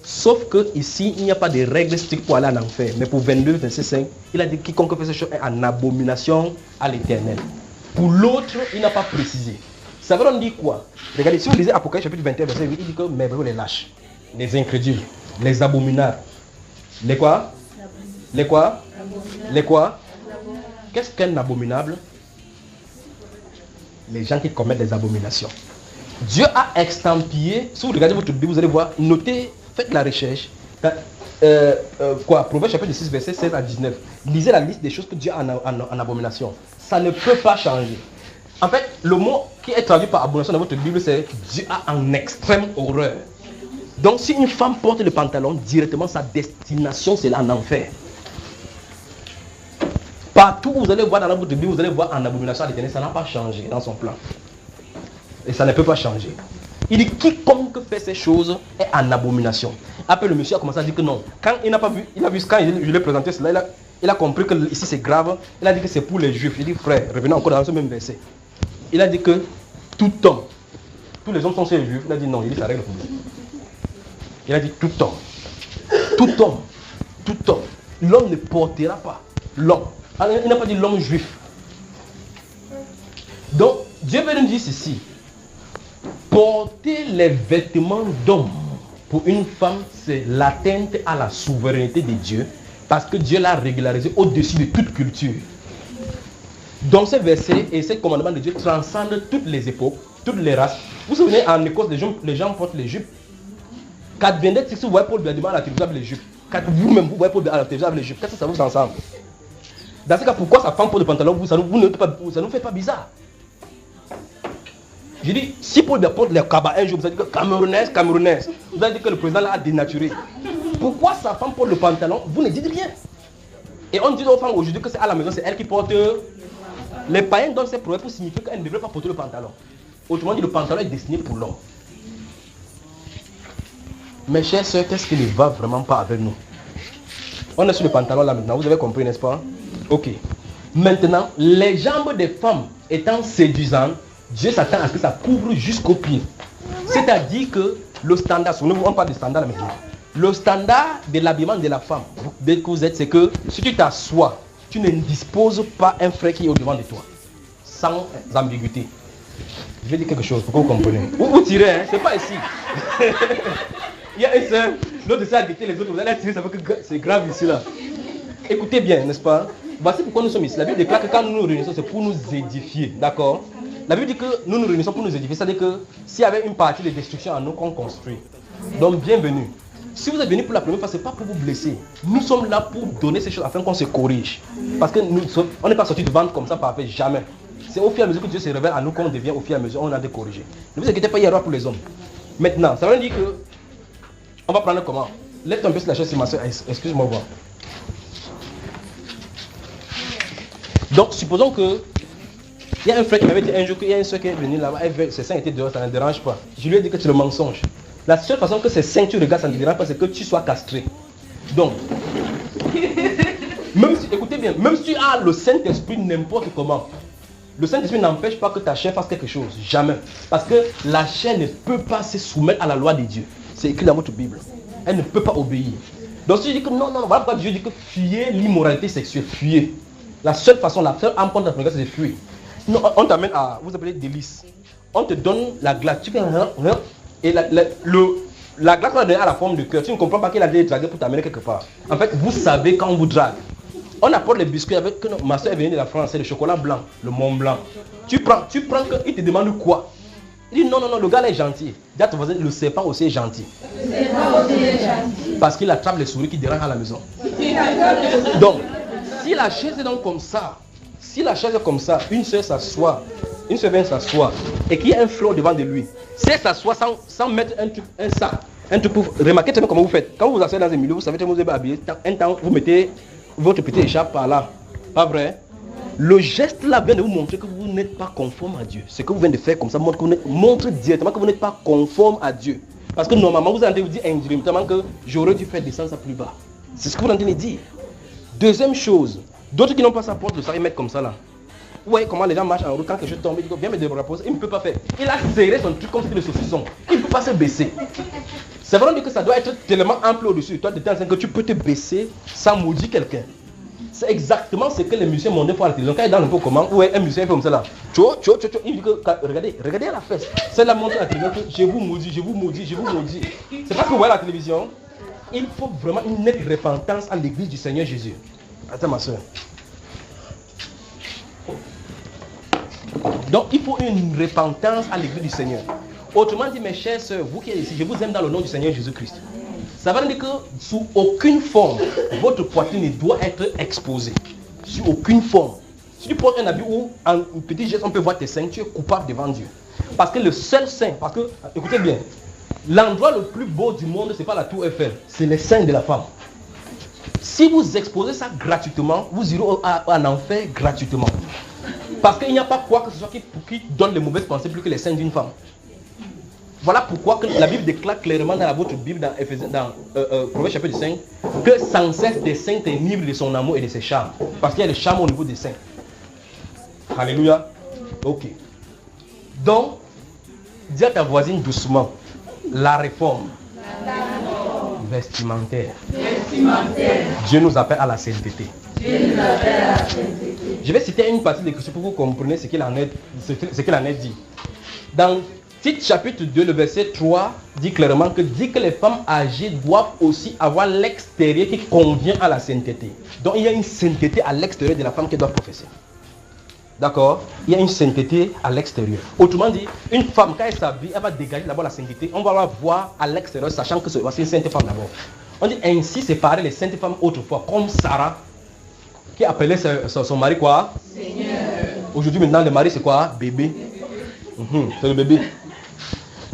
sauf que ici, il n'y a pas de règles strictes pour aller en enfer. Mais pour 22, verset 5, il a dit quiconque fait ces choses est en abomination à l'Éternel. Pour l'autre, il n'a pas précisé. Ça veut donc dire quoi? Regardez, si vous lisez Apocalypse chapitre 21, verset 8, il dit que mes frères les lâches, les incrédules, les abominables. Les quoi? Les quoi? Les quoi? Qu'est-ce qu'un abominable? Les gens qui commettent des abominations. Dieu a extampillé, si vous regardez votre Bible, vous allez voir, notez, faites la recherche. Proverbe chapitre 6, verset 16 à 19. Lisez la liste des choses que Dieu a en abomination. Ça ne peut pas changer. En fait, le mot qui est traduit par abomination dans votre Bible, c'est Dieu a en extrême horreur. Donc, si une femme porte le pantalon, directement sa destination, c'est en enfer. Partout où vous allez voir dans votre Bible, vous allez voir en abomination à l'Éternel, ça n'a pas changé dans son plan. Et ça ne peut pas changer. Il dit quiconque fait ces choses est en abomination. Après le monsieur a commencé à dire que non. Quand il n'a pas vu, il a vu quand je lui ai présenté cela, il a compris que ici c'est grave. Il a dit que c'est pour les juifs. Il dit frère, revenons encore dans ce même verset. Il a dit que tout homme tous les hommes sont chez les juifs. Il a dit non, il dit ça règle le problème. Il a dit tout homme. Tout homme. Tout homme. L'homme ne portera pas. L'homme. Il n'a pas dit l'homme juif. Donc, Dieu veut nous dire ceci. Porter les vêtements d'homme pour une femme, c'est l'atteinte à la souveraineté de Dieu. Parce que Dieu l'a régularisé au-dessus de toute culture. Donc ce verset et ce commandement de Dieu transcendent toutes les époques, toutes les races. Vous vous souvenez, en Écosse, les gens portent les jupes. Quand vous voyez Paul Biya à la télévision avec les jupes. Quand vous-même vous voyez Paul Biya à la télévision avec les jupes. Qu'est-ce que ça vous ensemble? Dans ce cas, pourquoi sa femme porte le pantalon, ça ne vous fait pas bizarre? Je dis, si Paul Biya porte les cabas un jour, vous allez dire que Camerounaise, vous allez dire que le président l'a dénaturé. Pourquoi sa femme porte le pantalon? Vous ne dites rien. Et on dit aux femmes aujourd'hui que c'est à la maison, c'est elle qui porte. Les païens donnent ces proverbes pour signifier qu'elle ne devrait pas porter le pantalon. Autrement dit, le pantalon est destiné pour l'homme. Mes chers soeurs, qu'est-ce qui ne va vraiment pas avec nous? On est sur le pantalon là maintenant, vous avez compris, n'est-ce pas? Ok. Maintenant, les jambes des femmes étant séduisantes, Dieu s'attend à ce que ça couvre jusqu'aux pieds. C'est-à-dire que le standard, souvenez-vous, on parle de standard maintenant. Le standard de l'habillement de la femme, dès que vous êtes, c'est que si tu t'assois, tu ne disposes pas un frère qui est au-devant de toi. Sans ambiguïté. Je vais dire quelque chose pour que vous compreniez. Vous tirez, hein? C'est pas ici. Il y a une seule, l'autre essaie d'arrêter les autres, vous allez tirer, ça fait que c'est grave ici là. Écoutez bien, n'est-ce pas? Voici pourquoi nous sommes ici. La Bible déclare que quand nous nous réunissons, c'est pour nous édifier. D'accord? La Bible dit que nous nous réunissons pour nous édifier. C'est-à-dire que s'il y avait une partie de destruction en nous qu'on construit. Donc bienvenue. Si vous êtes venu pour la première fois, ce n'est pas pour vous blesser. Nous sommes là pour donner ces choses afin qu'on se corrige. Parce que on n'est pas sorti de vente comme ça par fait, jamais. C'est au fur et à mesure que Dieu se révèle à nous qu'on devient au fur et à mesure, on a de corriger. Ne vous inquiétez pas, il y aura pour les hommes. Maintenant, ça veut dire que on va prendre comment? Lève un peu sur la chaise, c'est ma soeur. Excuse-moi voir. Donc, supposons que il y a un frère qui m'avait dit un jour qu'il y a une soeur qui est venue là-bas, ses seins étaient dehors, ça ne dérange pas. Je lui ai dit que c'est le mensonge. La seule façon que ces seins tu regardes, ça ne te dérange pas, c'est que tu sois castré. Donc, même si, écoutez bien, même si tu as le Saint-Esprit n'importe comment, le Saint-Esprit n'empêche pas que ta chair fasse quelque chose. Jamais. Parce que la chair ne peut pas se soumettre à la loi de Dieu. C'est écrit dans votre Bible. Elle ne peut pas obéir. Donc si je dis que non, voilà pourquoi Dieu dit que fuyez l'immoralité sexuelle, fuyez. La seule façon, la seule âme qu'on t'a c'est de fuir. Non, on t'amène à, vous appelez délice. On te donne la glace, tu fais et la glace qu'on a donnée à la forme de cœur, tu ne comprends pas qu'il a été dragué pour t'amener quelque part. En fait, vous savez quand on vous drague. On apporte les biscuits avec, ma soeur est venue de la France, c'est le chocolat blanc, le Mont Blanc. Tu prends que, il te demande quoi? Il dit non, le gars là est gentil. Dis à ton voisin, le serpent aussi est gentil. Parce qu'il attrape les souris qui dérangent à la maison. Donc, si la chaise est donc comme ça, une soeur s'assoit, une soeur vient s'asseoir et qu'il y a un flot devant de lui, si elle s'assoit sans mettre un sac, un truc pour remarquer très bien comment vous faites. Quand vous vous asseyez dans un milieu, vous savez que vous êtes habillé, un temps vous mettez votre petite écharpe par là. Pas vrai? Le geste là vient de vous montrer que vous n'êtes pas conforme à Dieu. Ce que vous venez de faire comme ça montre directement que vous n'êtes pas conforme à Dieu. Parce que normalement vous allez vous dire indirectement que j'aurais dû faire descendre ça plus bas. C'est ce que vous entendez dire. Deuxième chose, d'autres qui n'ont pas sa porte de ça, ils mettent comme ça là. Vous voyez comment les gens marchent en route, quand quelque chose tombe, ils disent viens me reposer, il ne peut pas faire. Il a serré son truc comme si c'était le saucisson. Il ne peut pas se baisser. C'est vraiment que ça doit être tellement ample au-dessus. Toi, tu es en train que tu peux te baisser sans maudire quelqu'un. C'est exactement ce que les musiciens mondains font à la télévision. Quand ils dansent un peu comment, ouais, un musicien fait comme ça là. Il dit que, regardez à la fesse. C'est la montre à la télévision que je vous maudis. C'est parce que vous voyez la télévision. Il faut vraiment une nette repentance à l'église du Seigneur Jésus. Attends ma soeur. Donc il faut une repentance à l'église du Seigneur. Autrement dit, mes chers soeurs, vous qui êtes ici, je vous aime dans le nom du Seigneur Jésus-Christ. Ça veut dire que sous aucune forme, votre poitrine ne doit être exposée. Sous aucune forme. Si tu portes un habit où, en petit geste, on peut voir tes seins, tu es coupable devant Dieu. Parce que le seul sein, parce que, écoutez bien, l'endroit le plus beau du monde, ce n'est pas la tour Eiffel, c'est les seins de la femme. Si vous exposez ça gratuitement, vous irez en enfer gratuitement. Parce qu'il n'y a pas quoi que ce soit qui donne les mauvaises pensées plus que les seins d'une femme. Voilà pourquoi que la Bible déclare clairement dans votre Bible, dans Proverbe chapitre 5, que sans cesse des saints t'enivre de son amour et de ses charmes. Parce qu'il y a le charme au niveau des saints. Alléluia. Ok. Donc, Dis à ta voisine doucement. La réforme. Vestimentaire. Dieu nous appelle à la sainteté. Je vais citer une partie de l'écriture pour que vous compreniez ce qu'il en est dit. Dans Tite chapitre 2, le verset 3 dit clairement que les femmes âgées doivent aussi avoir l'extérieur qui convient à la sainteté. Donc il y a une sainteté à l'extérieur de la femme qui doit professer. D'accord? Il y a une sainteté à l'extérieur. Autrement dit, une femme, quand elle s'habille, elle va dégager d'abord la sainteté. On va la voir à l'extérieur, sachant que c'est une sainte femme d'abord. On dit ainsi séparer les saintes femmes autrefois, comme Sarah, qui appelait son mari quoi? Seigneur. Aujourd'hui, maintenant, le mari, c'est quoi? Bébé. C'est le bébé.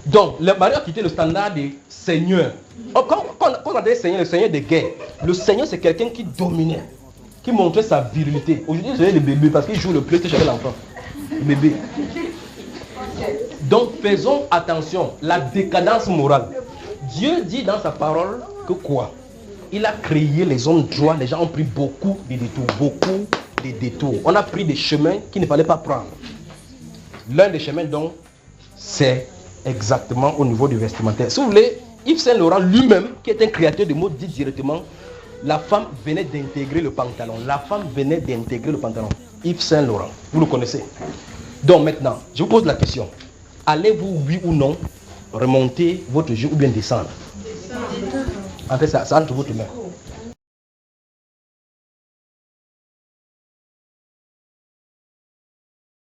Donc, le mari a quitté le standard des seigneurs. Quand on a dit seigneur, le seigneur des guerres, le seigneur, c'est quelqu'un qui dominait, qui montrait sa virilité. Aujourd'hui, c'est le bébé parce qu'il joue le PlayStation avec l'enfant. Le bébé. Donc, faisons attention, la décadence morale. Dieu dit dans sa parole que quoi? Il a créé les hommes droits, les gens ont pris beaucoup de détours. On a pris des chemins qu'il ne fallait pas prendre. L'un des chemins, donc, c'est exactement au niveau du vestimentaire. Si vous voulez, Yves Saint Laurent lui-même, qui est un créateur de mode, dit directement, la femme venait d'intégrer le pantalon. La femme venait d'intégrer le pantalon. Yves Saint Laurent, vous le connaissez. Donc maintenant, je vous pose la question. Allez-vous, oui ou non, remonter votre joue ou bien descendre? En fait, ça entre votre main.